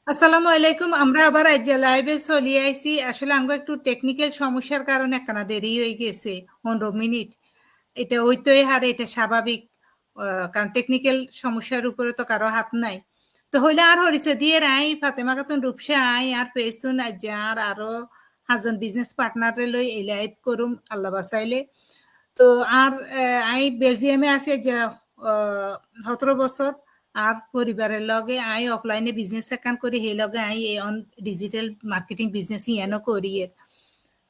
আসসালামু আলাইকুম। আমরা আবার আজ লাইভে চলি আইছি। আসলে আঙ্গো একটু টেকনিক্যাল সমস্যার কারণে একখানা দেরি হয়ে গেছে 15 মিনিট। এটা হইতেই হারে, এটা স্বাভাবিক। কারণ টেকনিক্যাল সমস্যার উপরে তো কারো হাত নাই। তো হইলে আর হরিছে দিয়ে আই ফাতেমা খাতুন রূপসা আই আর পেস্তুন আজ আর আরো 5জন বিজনেস পার্টনারে লই এই লাইভ করুম আল্লাহ বাসাইলে। তো আর আই বেলজিয়ামে আছি যে 17 বছর। আর পরিবারের লগে আই অফলাইনে বিজনেস একান করি, সেই লগে আই এই অন ডিজিটাল মার্কেটিং বিজনেস ইয়ানো করি।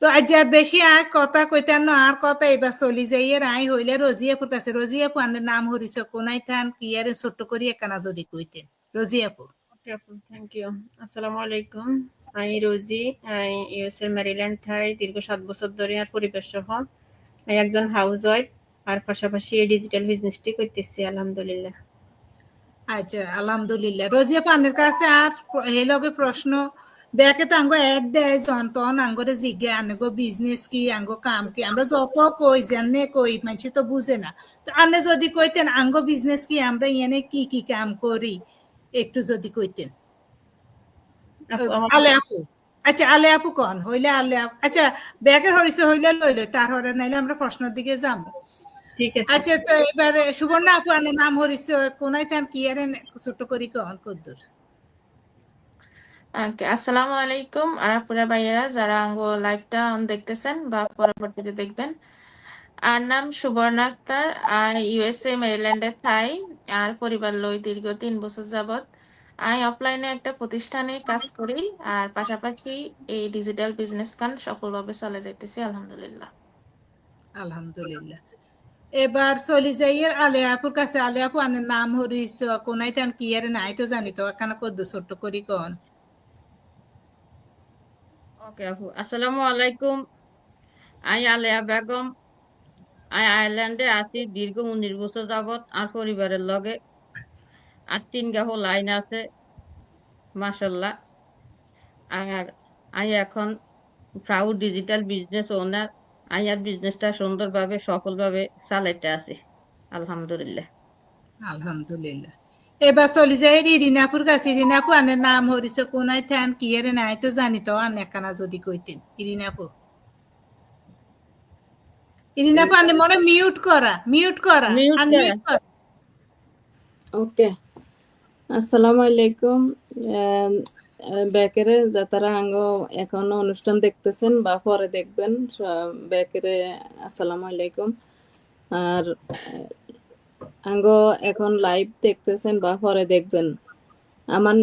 তো আজ আর বেশি আর কথা কইতাম না, আর কথা এবার চলি যাই। এর আই হইলে রোজিয়াপুর কাছে। রোজিয়াপু আনের নাম হরিছ কোনাই থান কি আর ছোট্ট করি একানা যদি কইতেন রোজিয়াপু। ওকে আপু, থ্যাংক ইউ। আসসালামু আলাইকুম। আমি রোজি, আমি ইউএস এর ম্যারিল্যান্ড থাই দীর্ঘ 7 বছর ধরে আর পরিবার সহ। আমি একজন হাউস ওয়াইফ আর পাশাপাশি এই ডিজিটাল বিজনেসটি করতেছি আলহামদুলিল্লাহ। আচ্ছা, আলহামদুলিল্লাহ। রোজিয়াপু আনের কাছে আর হে লগে প্রশ্ন ব্যাকে তো আঙ্গো অ্যাড দেয় যখন আঙ্গরে জিজ্ঞে আনগো বিজনেস কি আঙ্গো কাম কি। আমরা যত কই জানে কই মানুষ তো বুঝে না। তো আনে যদি কইতেন আঙ্গো বিজনেস কি, আমরা ইয়ানে কি কি কাম করি একটু যদি কইতেন। আপু আলে আপু। আচ্ছা আলে আপু কন হইলে আলে আপু। আচ্ছা ব্যাকের হরিছে হইলে লইলে তার হরে নাইলে আমরা প্রশ্নের দিকে যাবো। ঠিক আছে। আচ্ছা তো এবারে সুবর্ণা আপু আনে নাম হরিছে কোনাই থান কি আর ছোট করি কন কদ্দুর। ওকে, আসসালামু আলাইকুম আরাপুরা ভাইয়েরা যারা আঙ্গো লাইভটা দেখতেছেন বা পরবর্তীতে দেখবেন। আর নাম সুবর্ণা আক্তার, আর ইউএসএ মেরিল্যান্ডে থাই। আর পরিবার লই দীর্ঘ 3 বছর যাবত। আমি অফলাইনে একটা প্রতিষ্ঠানে কাজ করি আর পাশাপাশি এই ডিজিটাল বিজনেস কান সফলভাবে চালিয়ে যাইতেছি আলহামদুলিল্লাহ। আলহামদুলিল্লাহ। এবার চলি যাই আলে আপুর কাছে। আলে আপু আনের নাম হরিছ কোনাই থান কি আর নাই তো জানি তো এখানে কদ্দু ছোট্ট করি কন। ওকে আপু, আসসালামু আলাইকুম। আমি আলেয়া বেগম। আমি আয়ারল্যান্ডে আছি দীর্ঘ 19 বছর যাবত আর পরিবারের লগে। আর 3 লাইন আছে মাশাল্লাহ। আর আমি এখন প্রাউড ডিজিটাল বিজনেস ওনার। আমি আর বিজনেসটা সুন্দরভাবে সফলভাবে চালাইতে আছি আলহামদুলিল্লাহ। আলহামদুলিল্লাহ। এবার চলি যাই ইরিনাপুর কাছে। ইরিনাপু আনের নাম হরিছ কোনাই থান কি আর নাই তো জানি তো আন একানা যদি কইতেন ইরিনাপু। ইরিনাপু আনে মনে মিউট করা, মিউট করা, মিউট করা। আনমিউট করা। ওকে, আসসালামু আলাইকুম। বেকেরে যাতারা আঙ্গ এখন অনুষ্ঠান দেখতেছেন বা পরে দেখবেন বেকেরে আসসালামু আলাইকুম। আর আঙ্গ এখন লাইভ দেখতেছেন বা পরে দেখবেন। আমার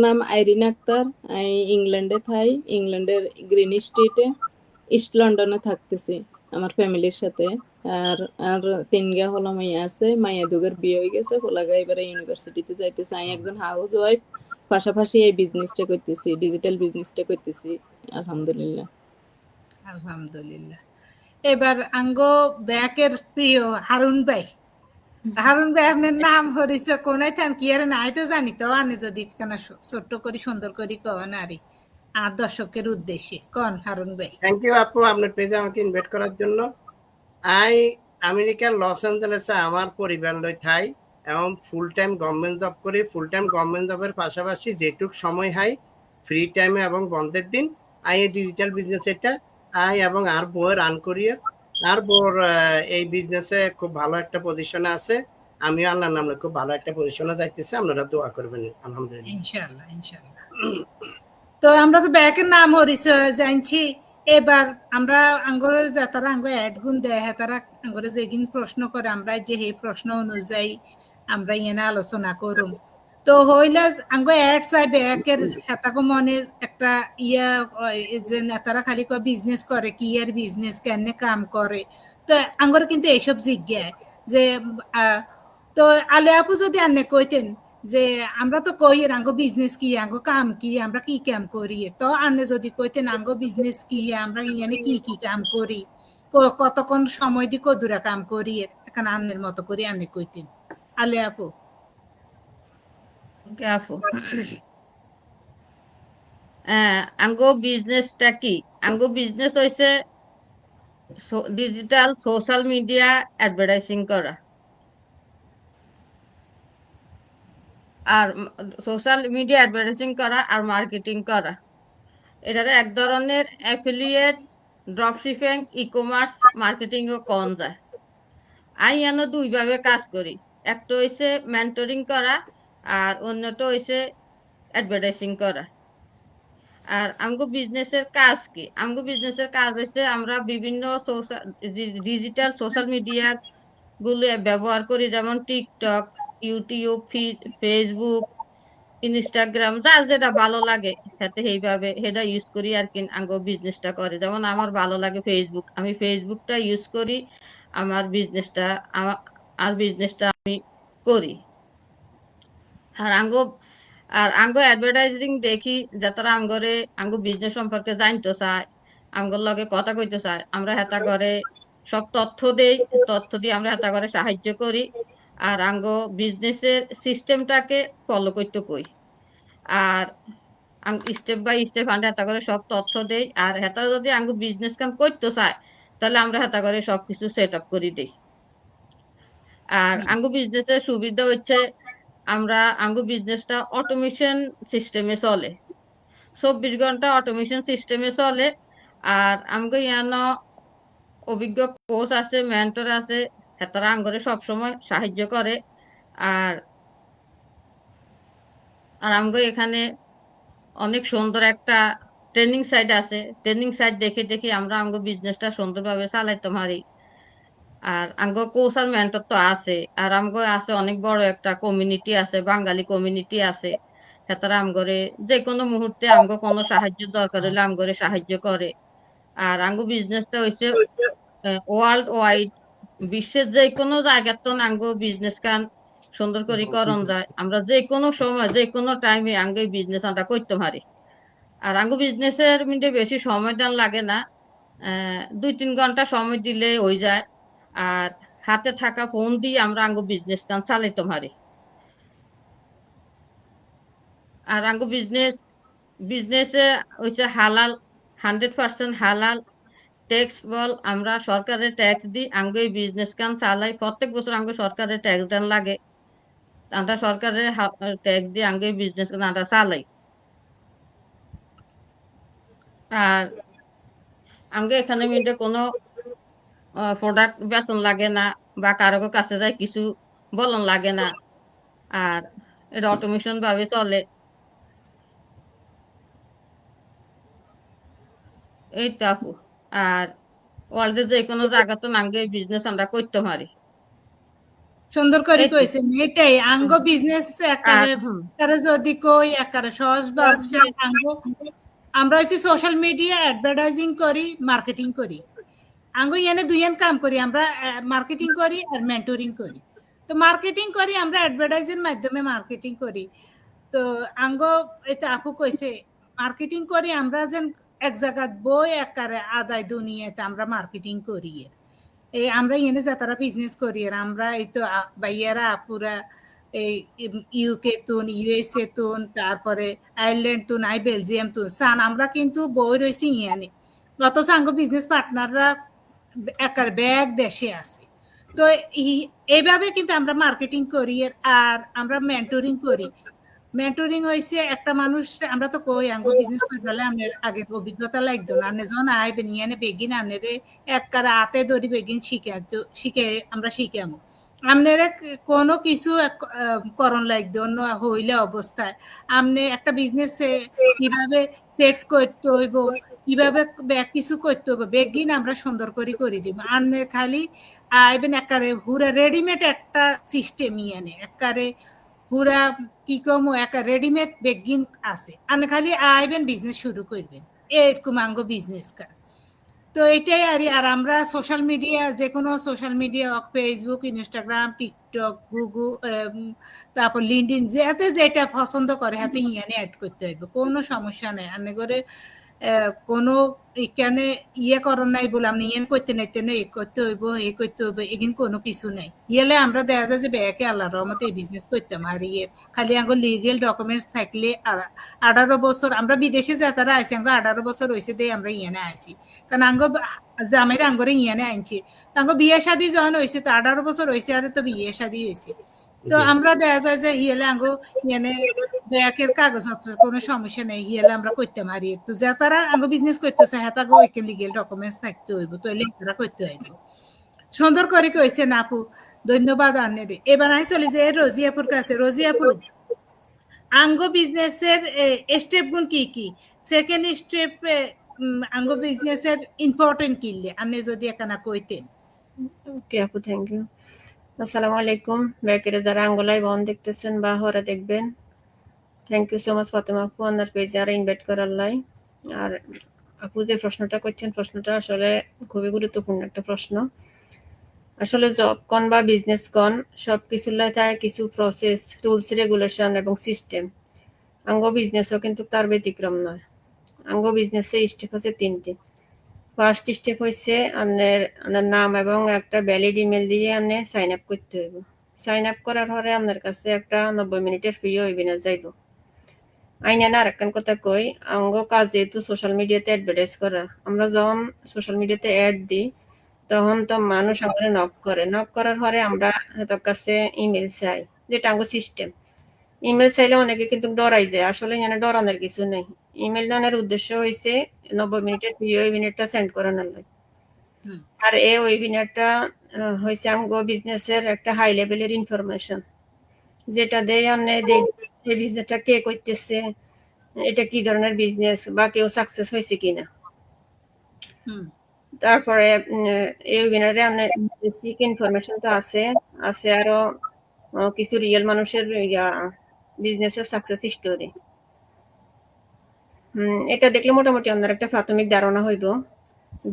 নাম আইরিন আক্তার। আমি ইংল্যান্ডে থাই, ইংল্যান্ডের গ্রিন স্ট্রিটে ইস্ট লন্ডনে থাকতেছি আমার ফ্যামিলির সাথে। আর আর 3 হলো মাইয়া আছে, মাইয়া দুগের বিয়ে হয়ে গেছে, হোলাগা এবারে ইউনিভার্সিটিতে যাইতেছে। আমি একজন হাউস ওয়াইফ, পাশাপাশি এই বিজনেসটা করতেছি, ডিজিটাল বিজনেসটা করতেছি আলহামদুলিল্লাহ। আলহামদুলিল্লাহ। এবার আঙ্গো ব্যাকের প্রিয় হারুন ভাই। হারুন ভাই আপনার নাম হরিছ কোনাই থান কি আর নাই তো জানি তো আনে যদি কেন ছোট্ট করি সুন্দর করি কন আরি আর দর্শকের উদ্দেশ্যে কন হারুন ভাই। থ্যাংক ইউ আপু আপনার পেজে আমাকে ইনভাইট করার জন্য। আমেরিকার লস অ্যাঞ্জেলেসে আমার পরিবার লই থাই এবং ফুল টাইম গভর্নমেন্ট জব করি। ফুল টাইম গভর্নমেন্ট জবের পাশাপাশি যেটুক সময় হয় ফ্রি টাইমে এবং বন্ধের দিন এই ডিজিটাল বিজনেস এটা এবং আর বউয়ে রান করিয়ে। আর বউর এই বিজনেসে খুব ভালো একটা পজিশনে আছে। আমিও আল্লাহর নামে খুব ভালো একটা পজিশনে যাইতেছি, আপনারা দোয়া করবেন আলহামদুলিল্লাহ। ইনশাআল্লাহ ইনশাআল্লাহ। তো আমরা তো ব্যাকের নাম হরিছ জানছি। এবার আমরা আঙ্গরে যাতারা আঙ্গ অ্যাড গুণ দেয় তারা আঙ্গরে যেগিন প্রশ্ন করে আমরা যে এই প্রশ্ন অনুযায়ী আমরা ইয়েনা আলোচনা করুম। তো হইলে আঙ্গ অ্যাড চাই ব্যাকের হেতাকো মনে একটা ইয়া যে নেতারা খালি কয় বিজনেস করে কি আর বিজনেস কেনে কাম করে। তো আঙ্গরে কিন্তু এইসব জিজ্ঞায় যে তো আলে আপু যদি আনে কইতেন যে আমরা তো কই আঙ্গো বিজনেস কি আঙ্গো কাম কি আমরা কি কাম করি। তো আনে যদি কইতেন আঙ্গো বিজনেস কি আমরা ইয়ানে কি কি কাম করি, কতক্ষণ সময় দি কদুরা কাম করি এখানে আন্নের মতো করে আনে কইতেন আলে আপু। ওকে আপু, আঙ্গো বিজনেসটা কি? আঙ্গো বিজনেস হইছে ডিজিটাল সোশ্যাল মিডিয়া অ্যাডভার্টাইজিং করা। আর সোশ্যাল মিডিয়া অ্যাডভার্টাইজিং করা আর মার্কেটিং করা, এটারে এক ধরনের অ্যাফিলিয়েট, ড্রপশিপিং, ই কমার্স মার্কেটিংও কন যায়। আমি এনে দুইভাবে কাজ করি, একটা হইছে মেন্টরিং করা আর অন্যটা হইছে অ্যাডভার্টাইজিং করা। আর আমগো বিজনেসের কাজ কি? আমগো বিজনেসের কাজ হইছে আমরা বিভিন্ন ডিজিটাল সোশ্যাল মিডিয়া গুলো ব্যবহার করি, যেমন টিকটক, ইউটিউব, ফেসবুক, ইনস্টাগ্রাম, যার যেটা ভালো লাগে সাথে সেইভাবে সেটা ইউজ করি আর কি আমগো বিজনেসটা করে। যেমন আমার ভালো লাগে ফেসবুক, আমি ফেসবুকটা ইউজ করি আমার বিজনেসটা, আর বিজনেসটা আমি করি। আর আঙ্গো অ্যাডভার্টাইজিং দেখি যারা আঙ্গো বিজনেস সম্পর্কে জানতে চায়, আঙ্গোর লগে কথা কইতে চায়, আমরা হেতা করে সব তথ্য দেই, তথ্য দিয়ে আমরা হেতা করে সাহায্য করি। আর আঙ্গো বিজনেসের সিস্টেমটাকে ফলো করতে কই। আর স্টেপ বাই স্টেপ আমরা হেতা করে সব তথ্য দেই। আর হেতা যদি আঙ্গো বিজনেস কাম করতে চায় তাহলে আমরা হেতা করে সবকিছু সেট আপ করে দেই। আর আঙ্গো বিজনেসের সুবিধা হচ্ছে আঙ্গো বিজনেসটা অটোমেশন সিস্টেমে চলে, 24 ঘন্টা অটোমেশন সিস্টেমে চলে। আর আমগো ইয়ানো অভিজ্ঞ কোচ আছে, মেন্টর আছে, তারা আঙ্গরে সবসময় সাহায্য করে। আর আর আমগো এখানে অনেক সুন্দর একটা ট্রেনিং সাইট আছে, ট্রেনিং সাইট দেখে দেখে আমরা আমগো বিজনেসটা সুন্দরভাবে চালাইতে পারি। আর আমগো কোচ আর মেন্টর তো আছে, আর আমগো আছে অনেক বড় একটা কমিউনিটি আছে, বাঙালি কমিউনিটি আছে। তারা আমগরে যে কোনো মুহূর্তে আমগো কোনো সাহায্য দরকার হলে আমগরে সাহায্য করে। আর আঙ্গো বিজনেসটা হইছে ওয়ার্ল্ড ওয়াইড, বিশ্বের যে কোনো জায়গার তো আঙ্গো বিজনেস কান সুন্দর করে করন যায়। আমরা যে কোনো সময় যে কোনো টাইমে আঙ্গো বিজনেস আমরা করতে পারি। আর আঙ্গো বিজনেসের মধ্যে বেশি সময় দেন লাগে না, 2-3 ঘন্টা সময় দিলে হয়ে যায়। আর হাতে থাকা ফোন দিয়ে আমরা আঙ্গো বিজনেস কান চালাইতে পারি। আর আঙ্গো বিজনেসে হইছে হালাল, 100% হালাল। ট্যাক্স বল, আমরা সরকারের ট্যাক্স দিই, আঙ্গো এই বিজনেস কান চালাই। প্রত্যেক বছর আঙ্গো সরকারের ট্যাক্স দেন লাগে, আমরা সরকারের ট্যাক্স দিয়ে আঙ্গো এই বিজনেস কান আমরা চালাই। আর আঙ্গো এখানে মিন্টে কোনো প্রোডাক্ট বেচন লাগে না, বা কারো কাছে যায় কিছু বলন লাগে না। আর এটা অটোমেশন ভাবে চলে। এই তো আপু। আর ওয়ার্ল্ডের যে কোনো জায়গাতে আঙ্গো এই বিজনেস আমরা করতে পারি। সুন্দর করে এই তো। কইছেন, এটাই আঙ্গ বিজনেস আর একারে যদি কই একারে সহজ ভাষায় আমরা হচ্ছে সোশ্যাল মিডিয়া অ্যাডভার্টাইজিং করি, মার্কেটিং করি। আঙ্গ ইয়ানে দুইয়ান কাম করি, আমরা মার্কেটিং করি আর মেন্টরিং করি। তো মার্কেটিং করি আমরা অ্যাডভার্টাইজের মাধ্যমে মার্কেটিং করি। তো আঙ্গ এটা আপু কইছে মার্কেটিং করি আমরা যেন এক জায়গাত বই একারে আদায় দুনিয়াতে আমরা মার্কেটিং করি। এই আমরা এনে যারা বিজনেস করি আমরা এই তো ভাইয়ারা আপুরা এই ইউকে তুন, ইউএসএ তুন, তারপরে আয়ারল্যান্ড তুন, বেলজিয়াম তুন সান, আমরা কিন্তু বই রয়েছি ইয়ানে, অথচ আঙ্গ বিজনেস পার্টনাররা একার ব্যাগ দেশে আছে। তো এইভাবে কিন্তু আমরা মার্কেটিং করি আর আমরা মেন্টরিং করি। মেন্টরিং হয়েছে একটা মানুষ, আমরা তো কই আঙ্গো বিজনেস করে ফেলে আমাদের আগে অভিজ্ঞতা লাগতো না, যখন আইবেন ইয়ানে বেগিন আনেরে এককারে হাতে ধরি বেগিন শিখে আমরা শিখামো। আপনারা কোনো কিছু করণ লাগতো না হইলে অবস্থায় আপনি একটা বিজনেস কিভাবে সেট করতে হইব, কিভাবে কিছু করতে হইব বেগিন আমরা সুন্দর করে দিব। আপনি খালি আইবেন একারে পুরা রেডিমেড একটা সিস্টেম ইয়ানে একারে পুরা কি কমো একা রেডিমেড বেগিন আছে, আপনি খালি আইবেন বিজনেস শুরু করবেন, এরকম আঙ্গো বিজনেস কার। তো এটাই আর আমরা সোশ্যাল মিডিয়া, যে কোনো social media, Facebook, Instagram, TikTok, Google, তারপর লিঙ্কডইন, যাতে যেটা পছন্দ করে হাতে ইয়ানে অ্যাড করতে হইব, কোনো সমস্যা নেই। আনে করে কোনো এখানে করণ নাই বলে আপনি ইয়েন করতে নাইতে না, করতে হইব এগিন কোনো কিছু নাই। ইয়েলে আমরা দেখা যায় যে ব্যাকে আল্লাহ রহমতে এই বিজনেস করতাম। আর খালি আঙ্গো লিগেল ডকুমেন্টস থাকলে 18 বছর, আমরা বিদেশে যাতারা আইসি আঙ্গো 18 বছর হয়েছে দিয়ে আমরা ইয়ানে আইসি, কারণ আঙ্গো জামের আঙ্গরে ইয়ানে আনছি। আঙ্গো বিয়ে শাদী যখন হয়েছে তো 18 বছর হয়েছে, আর তো বিয়ে শাদী হয়েছে। তো আমরা দেখা যায় যে হিয়েলে আঙ্গো ইয়ানে ব্যাকের কাগজপত্রের কোনো সমস্যা নেই হিয়েলে আমরা করতে পারি তো যা তারা আঙ্গো বিজনেস করতেছে হ্যাঁ তাকে ওইকে লিগেল ডকুমেন্টস থাকতে হইব তাহলে তারা করতে হইব সুন্দর করে কইছেন আপু ধন্যবাদ আন্নের এবার আমি চলি যে রোজি আপুর কাছে রোজি আপু আঙ্গো বিজনেসের স্টেপ গুণ কি কি সেকেন্ড স্টেপ আঙ্গো বিজনেসের ইম্পর্টেন্ট কিনলে আপনি যদি একানা কইতেন ওকে আপু, থ্যাংক ইউ। আসসালামু আলাইকুম। ব্যাকেরে যারা আঙ্গোলাই বন দেখতেছেন বা হরে দেখবেন, thank you so much Fatema আপু আপনার পেজে আর ইনভাইট করার লাই। আর আপু যে প্রশ্নটা করছেন, প্রশ্নটা আসলে খুবই গুরুত্বপূর্ণ একটা প্রশ্ন। আসলে জব কন বা বিজনেস কন সব কিছুর থাকে কিছু প্রসেস, রুলস, রেগুলেশন এবং সিস্টেম। আঙ্গ বিজনেসও কিন্তু তার ব্যতিক্রম নয়। আঙ্গ বিজনেসে স্টেপ হচ্ছে 3টি। ফার্স্ট স্টেপ হচ্ছে আপনার নাম এবং একটা ভ্যালিড ইমেল দিয়ে আপনি সাইন আপ করতে হইব। সাইন আপ করার পরে আপনার কাছে একটা 90 মিনিটের ফ্রি ওয়েবিনার যাইব। আইনা আর একটা কথা কই, আঙ্গ কাজ যেহেতু সোশ্যাল মিডিয়াতে অ্যাডভার্টাইজ করা, আমরা যখন সোশ্যাল মিডিয়াতে অ্যাড দিই তখন তো মানুষ আমাদের নক করার পরে আমরা তার কাছে ইমেল চাই, যেটা আঙ্গ সিস্টেম। ইমেল চাইলে অনেকে কিন্তু ডরাই যায়, আসলে এখানে ডরানোর কিছু নেই। ইমেল দেওয়ার উদ্দেশ্য হয়েছে 90 মিনিটের ফ্রি ওয়েবিনারটা সেন্ড করানোর লাগে। আর এই ওয়েবিনারটা হয়েছে আমগো বিজনেসের একটা হাই লেভেলের ইনফরমেশন, যেটা দিয়ে আপনি এই বিজনেসটা কে করতেছে, এটা কি ধরনের বিজনেস বা কেউ সাকসেস হয়েছে কিনা। তারপরে এই ওয়েবিনারে আপনার বেসিক ইনফরমেশন তো আছে আরো কিছু রিয়েল মানুষের বিজনেসের সাকসেস স্টোরি। এটা দেখলে মোটামুটি আপনার একটা প্রাথমিক ধারণা হইব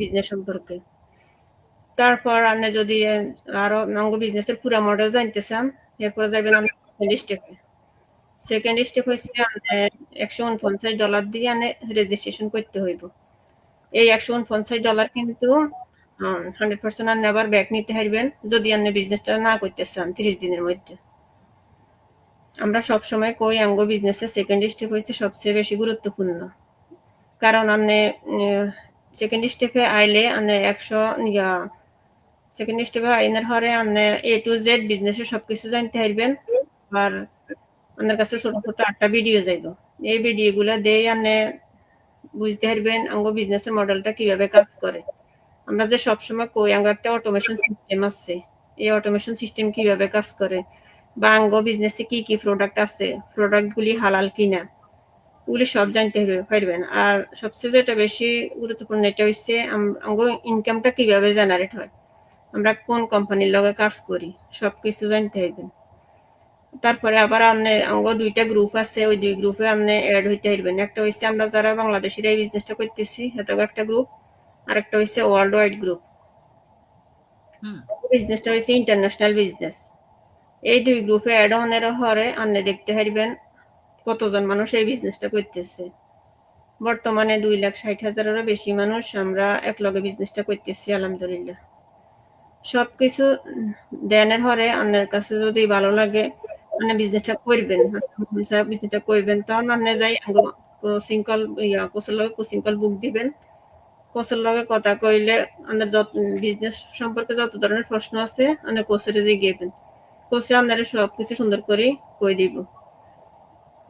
বিজনেস সম্পর্কে। তারপর আপনি যদি আরো অঙ্গ বিজনেসের পুরো মডেল জানতে চান, এরপরে যাবেন আপনি সেকেন্ড স্টেপে। সেকেন্ড স্টেপ হচ্ছে $149 দিয়ে আপনি রেজিস্ট্রেশন করতে হইব। এই $149 কিন্তু 100% আপনি আবার ব্যাক নিতে পারবেন যদি আপনি বিজনেসটা না করতে চান 30 দিনের মধ্যে। আমরা সবসময় কই আঙ্গ বিজনেসের সেকেন্ড স্টেপ হচ্ছে সবচেয়ে বেশি গুরুত্বপূর্ণ, কারণ আপনি সেকেন্ড স্টেপে আইলে আপনি সেকেন্ড স্টেপে আইনের হরে আপনি A to Z বিজনেসের সবকিছু জানতে পারবেন। আর আপনার কাছে ছোট ছোট 8টা ভিডিও যাইব, এই ভিডিওগুলো দিয়ে আপনি বুঝতে পারবেন আঙ্গ বিজনেসের মডেলটা কিভাবে কাজ করে। আমরা যে সবসময় কই আঙ্গ একটা অটোমেশন সিস্টেম আছে, এই অটোমেশন সিস্টেম কিভাবে কাজ করে, বা আঙ্গ বিজনেসে কি কি প্রোডাক্ট আছে, প্রোডাক্টগুলি হালাল কিনা, ওগুলি সব জানতে পারবেন। আর সবচেয়ে যেটা বেশি গুরুত্বপূর্ণ এটা হচ্ছে আঙ্গ ইনকামটা কিভাবে জেনারেট হয়, আমরা কোন কোম্পানির লগে কাজ করি, সবকিছু জানতে পারবেন। তারপরে আবার আঙ্গ 2টা গ্রুপ আছে, ওই 2 গ্রুপে আপনি অ্যাড হইতে পারবেন। একটা হচ্ছে আমরা যারা বাংলাদেশিরা এই বিজনেসটা করতেছি এত একটা গ্রুপ, আর একটা হচ্ছে ওয়ার্ল্ড ওয়াইড গ্রুপ। বিজনেসটা হচ্ছে ইন্টারন্যাশনাল বিজনেস। এই 2 গ্রুপে অ্যাড হওয়ার হরে আপনি দেখতে পারবেন কতজন মানুষ এই বিজনেসটা করতেছে। বর্তমানে 2,60,000-এরও বেশি মানুষ আমরা একলগে বিজনেসটা করতেছি আলহামদুলিল্লাহ। সবকিছু দেনের হরে আপনার কাছে যদি ভালো লাগে আপনি বিজনেসটা করবেন, তখন আপনি যাই কোচিং কল কোচের লগে কোচিং কল বুক দিবেন। কোচের লগে কথা কইলে আপনার বিজনেস সম্পর্কে যত ধরনের প্রশ্ন আছে আপনি কোচের দিয়ে গেবেন, কোচে আপনারা সবকিছু সুন্দর করে কই দিব।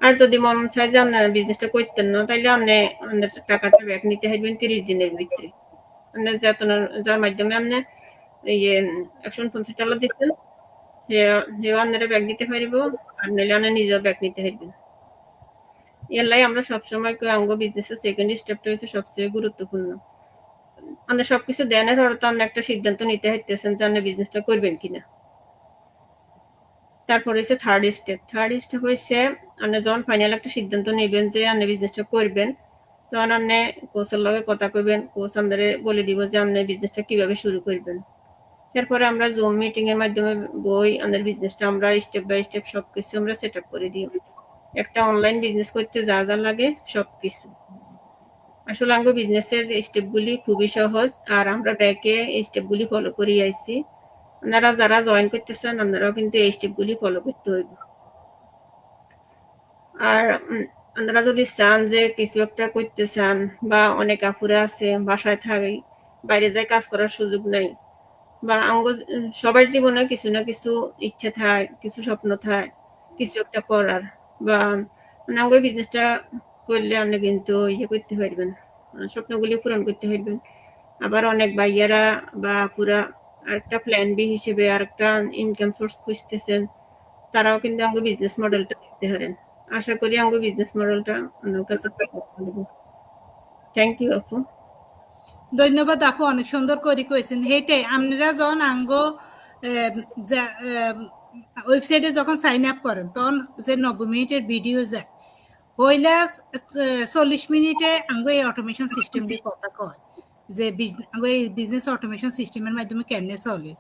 আর যদি মন চায় যে আপনার বিজনেসটা করতেন না, তাইলে আপনি আপনার টাকাটা ব্যাক নিতে পারবেন 30 দিনের ভিতরে। আপনার যার মাধ্যমে আপনি $150 দিচ্ছেন, সেও আপনারা ব্যাক দিতে পারবো, আর নাহলে আপনি নিজেও ব্যাক নিতে পারবেন। এলাই আমরা সবসময় আঙ্গ বিজনেসের সেকেন্ড স্টেপটা হচ্ছে সবচেয়ে গুরুত্বপূর্ণ। আমরা সবকিছু দেনের পরে তো আপনি একটা সিদ্ধান্ত নিতে হইতেছেন যে আপনি বিজনেসটা করবেন কিনা। তারপর হচ্ছে থার্ড স্টেপ হচ্ছে আপনি যখন ফাইনাল একটা সিদ্ধান্ত নেবেন যে আপনি বিজনেসটা করবেন, তখন আপনি কোচের লগে কথা কইবেন, কোচ আপনাদের বলে দিব যে আপনি বিজনেসটা কিভাবে শুরু করবেন। এরপরে আমরা জুম মিটিং এর মাধ্যমে আমাদের বিজনেসটা আমরা স্টেপ বাই স্টেপ সবকিছু আমরা সেট আপ করে দিই। একটা অনলাইন বিজনেস করতে যা যা লাগে সবকিছু। আসলে আমাদের বিজনেসের স্টেপগুলি খুবই সহজ, আর আমরা ব্যাকে এই স্টেপগুলি ফলো করে আইছি। আপনারা যারা জয়েন করতে চান আপনারাও কিন্তু এই স্টেপগুলি ফলো করতে হইব। আর আপনারা যদি চান যে কিছু একটা করতে চান, বা অনেক আপুরা আছে বাসায় থাকে, বাইরে যায় কাজ করার সুযোগ নাই, বা আঙ্গ সবার জীবনে কিছু না কিছু ইচ্ছা থাকে, কিছু স্বপ্ন থাকে, কিছু একটা করার, বা আঙ্গ বিজনেসটা করলে আপনি কিন্তু ইয়ে করতে পারবেন, স্বপ্নগুলি পূরণ করতে পারবেন। আবার অনেক ভাইয়ারা বা পুরা আরেকটা প্ল্যান বি হিসেবে আরেকটা ইনকাম সোর্স খুঁজতেছেন, তারাও কিন্তু আঙ্গ বিজনেস মডেলটা দেখতে পারেন। আশা করি আঙ্গ বিজনেস মডেলটা আপনার কাছে থ্যাংক ইউ আপু। ধন্যবাদ আপু, অনেক সুন্দর করে কইছেন। হেটে আপনারা যখন আঙ্গ ওয়েবসাইটে যখন সাইন আপ করেন তখন যে 90 মিনিটের ভিডিও যায়, হইলা 40 মিনিটে আঙ্গ এই অটোমেশন সিস্টেম দিয়ে কথা কয় যে আঙ্গ এই বিজনেস অটোমেশন সিস্টেমের মাধ্যমে কেনে চলে।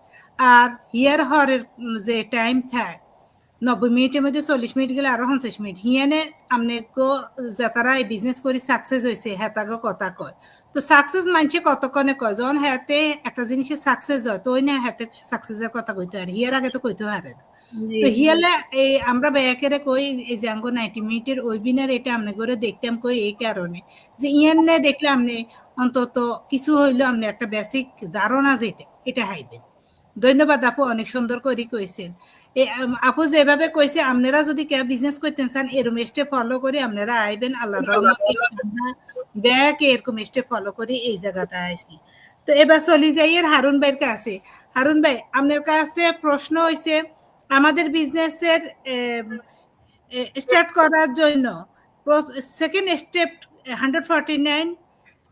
আর হিয়ার হরের যে টাইম থাকে 90 মিনিটের মধ্যে 40 মিনিট গেলে আরো 50 মিনিট হিয়ানে আপনি যারা এই বিজনেস করে সাকসেস হয়েছে হেতাগো কথা কয়। তো সাকসেস মানছে কতক্ষণে কয়, যখন হাতে একটা জিনিসে সাকসেস হয় তো ওই না হাতে সাকসেসের কথা কইতে পারে, হিয়ার আগে তো কইতে পারে না। তো হিয়ালে এই আমরা ব্যাকেরে কই এই যে আঙ্গো 90 মিনিটের ওয়েবিনার এটা আমনে করে দেখতাম কই এই কারণে যে ইয়ান্নে দেখলে আপনি অন্তত কিছু হইলো আপনি একটা বেসিক ধারণা যেটা এটা হাইবেন। ধন্যবাদ আপু, অনেক সুন্দর করে কইছেন। আপু যেভাবে কইছে আপনারা যদি কেউ বিজনেস করতেন চান এরকম স্টেপ ফলো করে আপনারা আইবেন, আল্লাহর রহমতে আমরা ব্যাক এরকম স্টেপ ফলো করে এই জায়গাটা আইছি। তো এবার চলি যাই এর হারুন ভাইয়ের কাছে। হারুন ভাই, আপনার কাছে প্রশ্ন হইছে আমাদের বিজনেসের স্টার্ট করার জন্য সেকেন্ড স্টেপ 149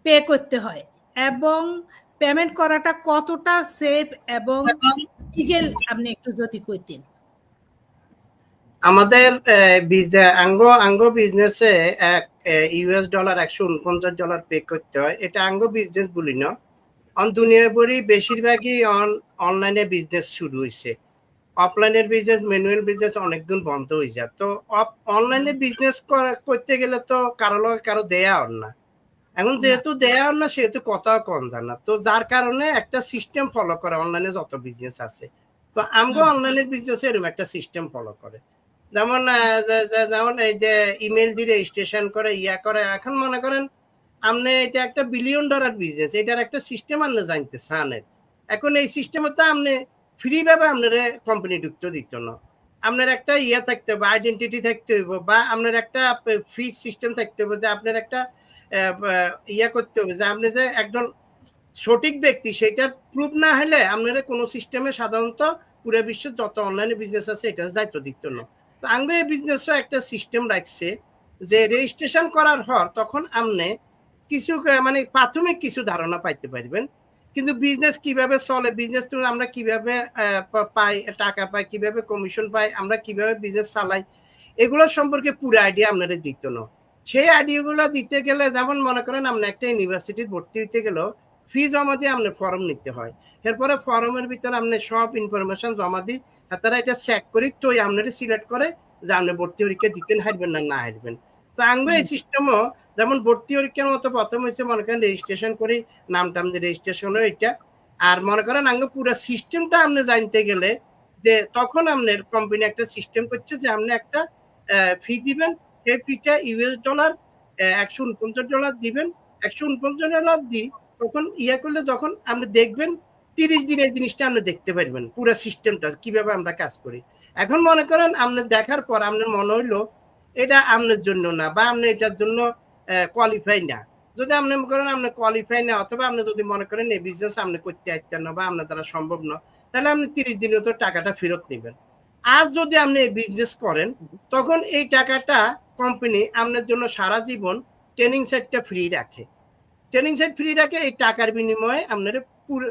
পে করতে হয় এবং পেমেন্ট করাটা কতটা সেফ এবং লিগেল আপনি একটু যদি কইতেন। আমাদের আঙ্গ বিজনেসে ইউএস ডলার $149 পে করতে হয়। এটা আঙ্গ বিজনেস বলি না, অন দুনিয়া ভরি বেশিরভাগই অনলাইনে বিজনেস শুরু হয়েছে। অফলাইনের বিজনেস, ম্যানুয়াল বিজনেস অনেকদিন বন্ধ হয়ে যায়। তো অনলাইনে বিজনেস করতে গেলে তো কারো দেয়া হন না। এখন যেহেতু দেয়া হন না সেহেতু কথা কম জানা, তো যার কারণে একটা সিস্টেম ফলো করে অনলাইনে যত বিজনেস আছে। তো আমগো অনলাইনের বিজনেস এরকম একটা সিস্টেম ফলো করে, যেমন এই যে ইমেল দিয়ে রেজিস্ট্রেশন করে করে। এখন মনে করেন আপনি এটা একটা $1 বিলিয়ন বিজনেস, এটার একটা সিস্টেম আপনি জানতে চান। এখন এই সিস্টেমে তো আপনি ফ্রি ভাবে আপনার কোম্পানি ঢুকতে দিত না। আপনার একটা থাকতে হবে, আইডেন্টিটি থাকতে হইব, বা আপনার একটা ফ্রি সিস্টেম থাকতে হবে যে আপনার একটা করতে হবে যে আপনি যে একজন সঠিক ব্যক্তি সেটার প্রুফ না হলে আপনার কোনো সিস্টেমে সাধারণত পুরো বিশ্বের যত অনলাইনে বিজনেস আছে এটা দায়িত্ব দিত না। তো আঙ্গো এই বিজনেসও একটা সিস্টেম রাখছে যে রেজিস্ট্রেশন করার পর তখন আপনি কিছু মানে প্রাথমিক কিছু ধারণা পাইতে পারবেন, কিন্তু বিজনেস কিভাবে চলে, বিজনেস আমরা কিভাবে পাই, টাকা পাই, কিভাবে কমিশন পাই, আমরা কিভাবে বিজনেস চালাই, এগুলো সম্পর্কে পুরো আইডিয়া আপনারা দিত না। সেই আইডিয়াগুলো দিতে গেলে যেমন মনে করেন আপনি একটা ইউনিভার্সিটি ভর্তি হইতে গেলেও ফি জমা দিয়ে আপনার ফর্ম নিতে হয়। এরপরে ফর্মের ভিতরে আপনি সব ইনফরমেশন জমা দিই, তারা এটা চেক করি তো আপনারা সিলেক্ট করে যে আপনি ভর্তি পরীক্ষা দিতেন হারবেন না হারবেন। তো আঙ্গো এই সিস্টেমও যেমন ভর্তি পরীক্ষার মতো প্রথম হয়েছে মনে করেন রেজিস্ট্রেশন করি, নামটা আমাদের রেজিস্ট্রেশন এটা। আর মনে করেন আঙ্গো পুরো সিস্টেমটা আপনি জানতে গেলে যে তখন আপনার কোম্পানি একটা সিস্টেম করছে যে আপনি একটা ফি দিবেন, সেই ফিটা ইউএস ডলার $149 দিবেন। $149 দিই তখন করলে যখন আপনি দেখবেন 30 দিনের জিনিসটা আপনি দেখতে পারবেন পুরো সিস্টেমটা কিভাবে আমরা কাজ করি। এখন মনে করেন আপনি দেখার পর আপনার মনে হইলো এটা আপনার জন্য না, বা আপনি এটার জন্য কোয়ালিফাই না। যদি আপনি মনে করেন আপনি কোয়ালিফাই না, অথবা আপনি যদি মনে করেন এই বিজনেস আপনি করতে পারতেন না বা আপনার দ্বারা সম্ভব না, তাহলে আপনি 30 দিনে তো টাকাটা ফেরত নেবেন। আর যদি আপনি এই বিজনেস করেন তখন এই টাকাটা কোম্পানি আপনার জন্য সারা জীবন ট্রেনিং সেটটা ফ্রি রাখে। ট্রেনিং সেট ফ্রি রাখে, এই টাকার বিনিময়ে আপনার পুরো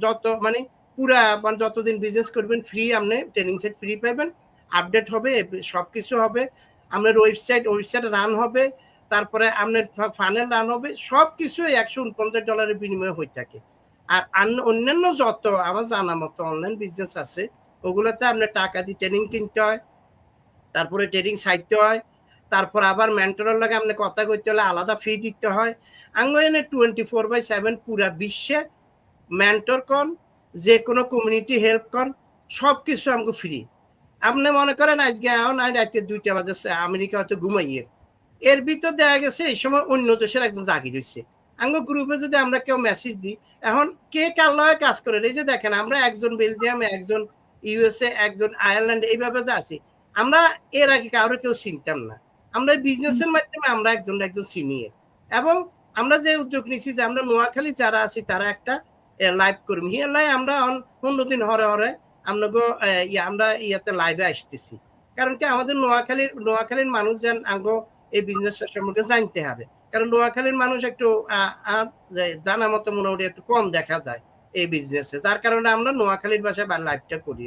যত মানে পুরা যতদিন বিজনেস করবেন ফ্রি আপনি ট্রেনিং সেট ফ্রি পাবেন, আপডেট হবে, সবকিছু হবে, আপনার ওয়েবসাইট রান হবে, তারপরে আপনার ফানেল রান হবে, সবকিছু $149 বিনিময়ে হয়ে থাকে। আর অন্যান্য যত আমার জানা মতো অনলাইন বিজনেস আছে ওগুলোতে আপনার টাকা দিয়ে ট্রেনিং কিনতে হয়, তারপরে ট্রেনিং সাইতে হয়, তারপর আবার মেন্টরের লাগে আপনি কথা কইতে হলে আলাদা ফি দিতে হয়। আঙ্গনে 24/7 পুরা বিশ্বে মেন্টর কন, যে কোনো কমিউনিটি হেল্প কন, সবকিছু আমাকে ফ্রি। আপনি মনে করেন আজকে রাতে 2টা বাজে আমেরিকা হয়তো ঘুমাইয়ে, এর ভিতর দেখা গেছে এই সময় অন্য দেশের একজন জাগি রয়েছে, আঙ্গ গ্রুপে যদি আমরা কেউ মেসেজ দিই, এখন কে কার লগে কাজ করে, এই যে দেখেন আমরা একজন বেলজিয়ামে, একজন ইউএসএ, একজন আয়ারল্যান্ডে, এইভাবে যে আছি, আমরা এর আগে কারো কেউ চিনতাম না। আমরা বিজনেসের মাধ্যমে আমরা একজন চিনিয়ে, এবং আমরা যে উদ্যোগ নিচ্ছি যে আমরা নোয়াখালী যারা আছি তারা একটা লাইভ করবো, হিয়ার আমরা অন্যদিন হরে হরে আমরা ইয়াতে লাইভে আসতেছি। কারণ কি আমাদের নোয়াখালীর মানুষ যেন আঙ্গো এই বিজনেস সম্পর্কে জানতে হবে, কারণ নোয়াখালীর মানুষ একটু জানা মতো মোটামুটি একটু কম দেখা যায় এই বিজনেসে, যার কারণে আমরা নোয়াখালীর ভাষায় লাইভটা করি।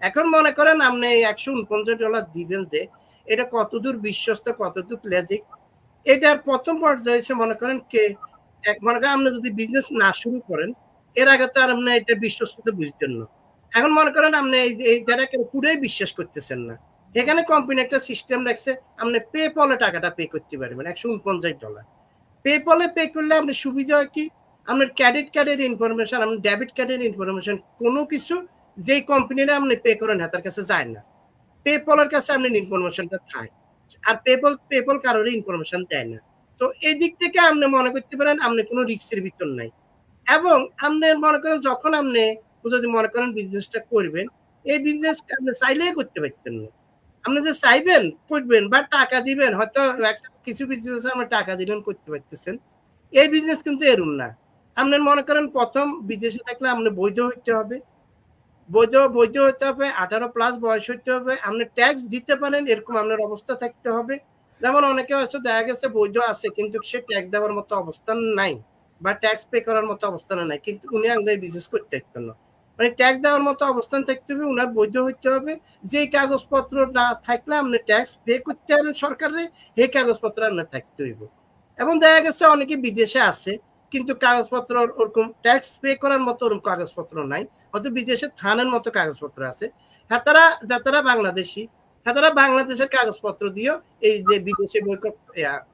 এখন মনে করেন আপনি $149 দিবেন, যে এটা কতদূর বিশ্বস্ত, কতদূর লেজিক, এটার প্রথম পর্যায়ে হচ্ছে মনে করেন মনে করেন আপনি যদি বিজনেস না শুরু করেন, এর আগে তো আর আপনি এটা বিশ্বস্ততা বুঝতেন না। এখন মনে করেন আপনি এই জায়গাকে পুরোই বিশ্বাস করতেছেন না, এখানে কোম্পানি একটা সিস্টেম রাখছে, আপনি পেপলে টাকাটা পে করতে পারবেন $149। পেপলে পে করলে আপনি সুবিধা হয় কি, আপনার ক্রেডিট কার্ডের ইনফরমেশন, আপনার ডেবিট কার্ডের ইনফরমেশন, কোনো কিছু যেই কোম্পানিরা আপনি পে করেন তার কাছে যায় না, পেপলের কাছে আপনি ইনফরমেশনটা থাকে। আর পেপল কারোর ইনফরমেশন দেয় না। তো এই দিক থেকে আপনি মনে করতে পারেন আপনি কোনো রিস্কের ভিতর নাই। এবং আপনি মনে করেন যখন আপনি যদি মনে করেন বিজনেসটা করবেন, এই বিজনেস আপনি চাইলেই করতে পারতেন না। আপনি যে চাইবেন করবেন বা টাকা দিবেন, হয়তো কিছু বিজনেস আপনি টাকা দিলেন করতে পারতেছেন, এই বিজনেস কিন্তু এরকম না। আপনি মনে করেন প্রথম বিদেশে থাকলে আপনি বৈধ হইতে হবে, বৈধ হতে হবে, 18+ বয়স হইতে হবে, আপনি ট্যাক্স দিতে পারেন এরকম আপনার অবস্থা থাকতে হবে। যেমন অনেকে হয়তো দেখা গেছে বৈধ আছে কিন্তু সে ট্যাক্স দেওয়ার মতো অবস্থান নাই বা ট্যাক্স পে করার মতো অবস্থান নাই, কিন্তু উনি আগে বিজনেস করতে পারতেন না। মানে ট্যাক্স দেওয়ার মতো অবস্থান থাকতে হবে, উনার বৈধ হইতে হবে, যে কাগজপত্র না থাকলে আপনি ট্যাক্স পে করতে পারেন সরকারে, এই কাগজপত্র আপনার থাকতে হইব। এবং দেখা গেছে অনেকে বিদেশে আছে কিন্তু কাগজপত্র ওরকম ট্যাক্স পে করার মতো ওরকম কাগজপত্র নাই, হয়তো বিদেশে থানার মতো কাগজপত্র আছে। যারা বাংলাদেশি, তারা বাংলাদেশের কাগজপত্র দিয়েও এই যে বিদেশে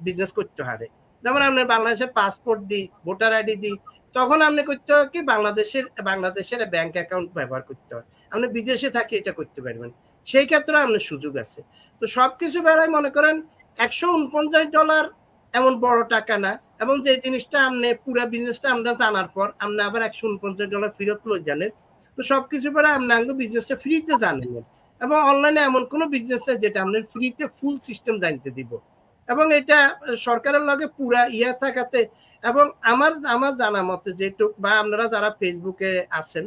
বিজনেস করতে হবে। যেমন আপনার বাংলাদেশের পাসপোর্ট দিই, ভোটার আইডি দিই, তখন আপনি করতে হয় কি বাংলাদেশের ব্যাংক অ্যাকাউন্ট ব্যবহার করতে হয়। আপনি বিদেশে থাকি এটা করতে পারবেন, সেই ক্ষেত্রে আপনার সুযোগ আছে। তো সবকিছু বেড়ায় মনে করেন $149 এমন বড় টাকা না, এবং যে জিনিসটা আপনি পুরা বিজনেসটা আমরা জানার পর আপনি আবার $149 ফেরত লই জানেন, তো সবকিছু পরে আপনি বিজনেসটা ফ্রিতে জানেন। এবং অনলাইনে এমন কোনো বিজনেস আছে যেটা আপনার ফ্রিতে ফুল সিস্টেম জানতে দিব, এবং এটা সরকারের লগে পুরা থাকাতে। এবং আমার জানা মতে যেটুক, বা আপনারা যারা ফেসবুকে আছেন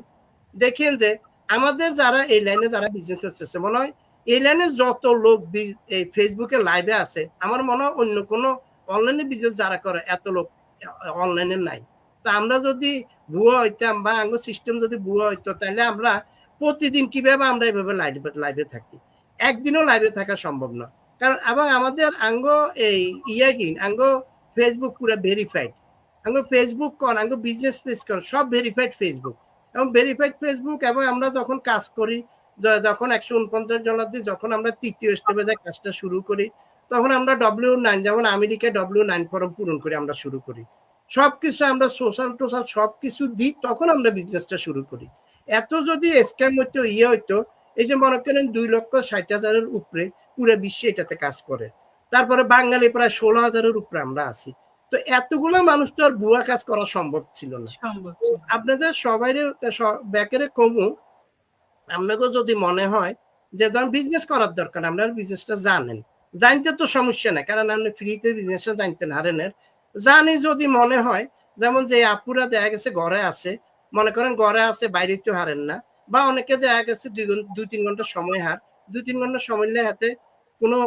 দেখেন যে আমাদের যারা এই লাইনে যারা বিজনেস করতেছে, মনে হয় এই লাইনে যত লোক এই ফেসবুকে লাইভে আছে, আমার মনে হয় অন্য কোনো অনলাইনে বিজনেস যারা করে এত লোক অনলাইনে নাই। তো আমরা যদি ভুয়া হইতাম বা আঙ্গুর সিস্টেম যদি ভুয়া হইতো, তাহলে আমরা প্রতিদিন কিভাবে আমরা এইভাবে লাইভে থাকি, একদিনও লাইভে থাকা সম্ভব না। কারণ এবং আমাদের এই ফেসবুক পুরো ভেরিফাইড, ফেসবুক বিজনেস পেজ সব ভেরিফাইড ফেসবুক, এবং ভেরিফাইড ফেসবুক। এবং আমরা যখন কাজ করি, যখন $149 দিই, যখন আমরা তৃতীয় স্টেপে যাই কাজটা শুরু করি, তখন আমরা W9, যেমন আমেরিকায় W9 ফর্ম পূরণ করে আমরা শুরু করি। সবকিছু আমরা সোশ্যাল সবকিছু দিই, তখন আমরা বিজনেসটা শুরু করি। এত যদি স্ক্যাম হইতো হইতো, এই যে মনে করেন 2,60,000-এর উপরে পুরো বিশ্বে এটাতে কাজ করে, তারপরে বাঙালি প্রায় 16,000-এর উপরে আমরা আছি। তো এতগুলো মানুষ তো আর ভুয়া কাজ করা সম্ভব ছিল না। আপনাদের সবাই ব্যাকেরে কমু, আপনাকে যদি মনে হয় যে ধরেন বিজনেস করার দরকার, আপনার বিজনেসটা জানতে তো সমস্যা নাই, কারণ আপনি ফ্রিতে বিজনেসটা জানতেন হারেনের জানি। যদি মনে হয় যেমন যে আপুরা দেখা গেছে ঘরে আছে, মনে করেন ঘরে আছে, বাইরে তো হারেন না, বা অনেকে দেখা গেছে 2-3 ঘন্টা সময় 2-3 ঘন্টা সময় নিলে হাতে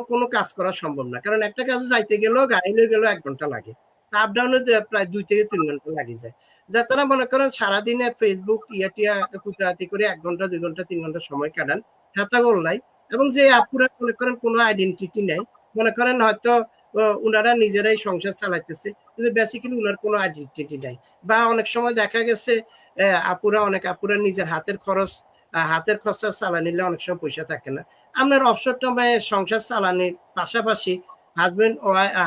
কোনো কাজ করা সম্ভব না, কারণ একটা কাজে যাইতে গেলেও গাড়ি নিয়ে গেলেও 1 ঘন্টা লাগে, আপ ডাউনে প্রায় 2 থেকে 3 ঘন্টা লাগে যায়। যারা মনে করেন সারাদিনে ফেসবুক কুটাহাটি করে 1 ঘন্টা 2 ঘন্টা 3 ঘন্টা সময় কাটান, হাতা গোল্লাই, এবং যে আপুরা মনে করেন কোনো আইডেন্টিটি নাই, মনে করেন হয়তো উনারা নিজেরাই সংসার চালাইতেছে, কিন্তু বেসিক্যালি উনার কোনো আইডেন্টিটি নাই। বা অনেক সময় দেখা গেছে অনেক আপুরা নিজের হাতের খরচা চালা নিলে অনেক সময় পয়সা থাকে না। আপনার অবসরটা সংসার চালানির পাশাপাশি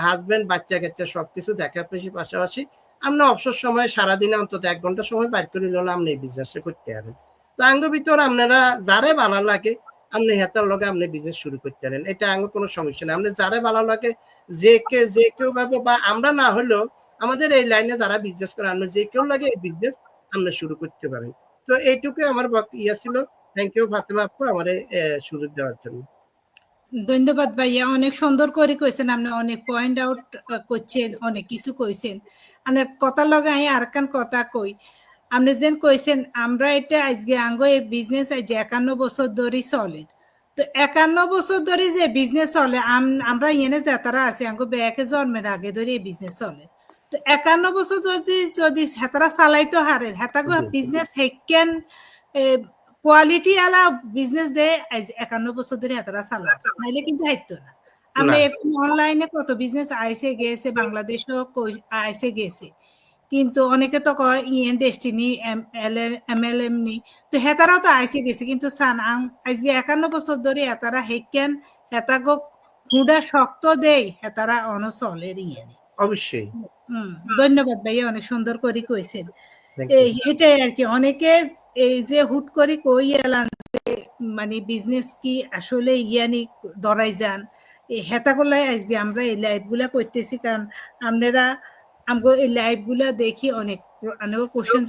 হাজবেন্ড বাচ্চা কাচ্চা সবকিছু দেখার পাশাপাশি আমরা অবসর সময় সারাদিনে অন্তত 1 ঘন্টা সময় বাইর করে নিলে আপনি এই বিজনেসটা করতে পারেন। তো আঙ্গ ভিতর আপনারা যারে ভালো লাগে আপনি হেতার লগে আপনি বিজনেস শুরু করতে পারেন, এটা আঙ্গ কোনো সমস্যা নেই। আপনি যারে ভালো লাগে যে কেউ ভাবে, বা আমরা না হলেও আমাদের এই লাইনে যারা বিজনেস করে আমরা যে কেউ লাগে এই বিজনেস আমরা শুরু করতে পারি। তো এইটুকু আমার ইয়ে ছিল। থ্যাংক ইউ ফাতেমা আপু আমার সুযোগ দেওয়ার জন্য। ধন্যবাদ ভাইয়া, অনেক সুন্দর করে কইছেন, আপনি অনেক পয়েন্ট আউট করছেন, অনেক কিছু কইছেন। আপনার কথা লগাই আর কান কথা কই, আপনি যেন কইছেন আমরা এটা আজকে আঙ্গো এই বিজনেস আজ 51 বছর ধরে চলে। তো 51 বছর ধরে যে বিজনেস চলে, আমরা এনে যাতারা আছে আঙ্গো ব্যাকে জন্মের আগে ধরে এই বিজনেস চলে। তো 51 বছর যদি হেতারা চালাইতো হারে হেতাগো বিজনেস হেকেন কোয়ালিটি আলা বিজনেস দে আজ 51 বছর ধরে হেতারা চালা, নাইলে কিন্তু হাইতো না। আমরা অনলাইনে কত বিজনেস আইসে গেছে, বাংলাদেশও আইসে গেছে, কিন্তু অনেকে তো কয় ইএন ডেস্টিনি এমএলএম নি, তো হেতারাও তো আইসে গেছে, কিন্তু সান আজকে 51 বছর ধরে হেতারা হেকেন হেতাগো খুঁড়া শক্ত দেই হেতারা অনচলে ইয়েনি। অবশ্যই। ধন্যবাদ ভাইয়া, অনেক সুন্দর করে কইছেন। এটাই আর কি, অনেকে এই যে হুট করে কই এলান মানে বিজনেস কি আসলে ইয়ানি ডরাই যান, এই হেতা করলাই আজকে আমরা এই লাইভ গুলা করতেছি, কারণ আপনারা আমগো এই লাইভ গুলা দেখি অনেক কোশ্চেন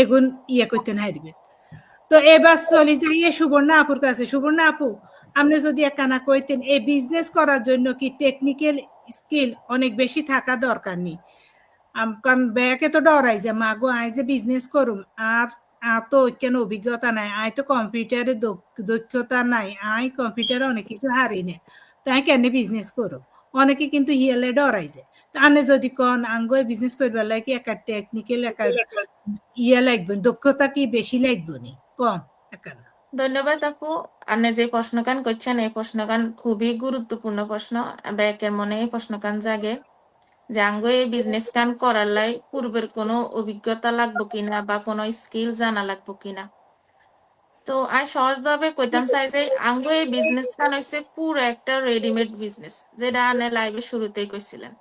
এগুন ইয়ে করতে হারবে। তো এবার চলে যাই সুবর্ণা আপুর কাছে। সুবর্ণা আপু, আপনি যদি একখানা কইতেন এই বিজনেস করার জন্য কি টেকনিক্যাল স্কিল অনেক বেশি থাকা দরকার নেই? কারণ ব্যাকে তো ডরাই যে মাগো আয় যে বিজনেস করুম আর তো কেন অভিজ্ঞতা নাই, আয় তো কম্পিউটারে দক্ষতা নাই, আয় কম্পিউটারে অনেক কিছু হারি না, তাই কেন বিজনেস করো? অনেকে কিন্তু হিয়ালে ডরাই যায়। আনে যদি কন আঙ্গ বিজনেস করবার লাগে একটা টেকনিক্যাল একটা ইয়ে লাগবে, দক্ষতা কি বেশি লাগবে নি কন একানা? ধন্যবাদ আপু, আপনি যে প্রশ্নকান করছেন এই প্রশ্নকান খুবই গুরুত্বপূর্ণ প্রশ্ন। ব্যাকের মনে এই প্রশ্নকান জাগে যে আঙ্গ এই বিজনেস কান করার লাই পূর্বের কোনো অভিজ্ঞতা লাগবো কিনা বা কোনো স্কিল জানা লাগবো কিনা। তো আর সহজভাবে কইতাম চাই যে আঙ্গ এই বিজনেস কান হয়েছে পুরো একটা রেডিমেড বিজনেস, যেটা আনে লাইভে শুরুতেই কইছিলেন।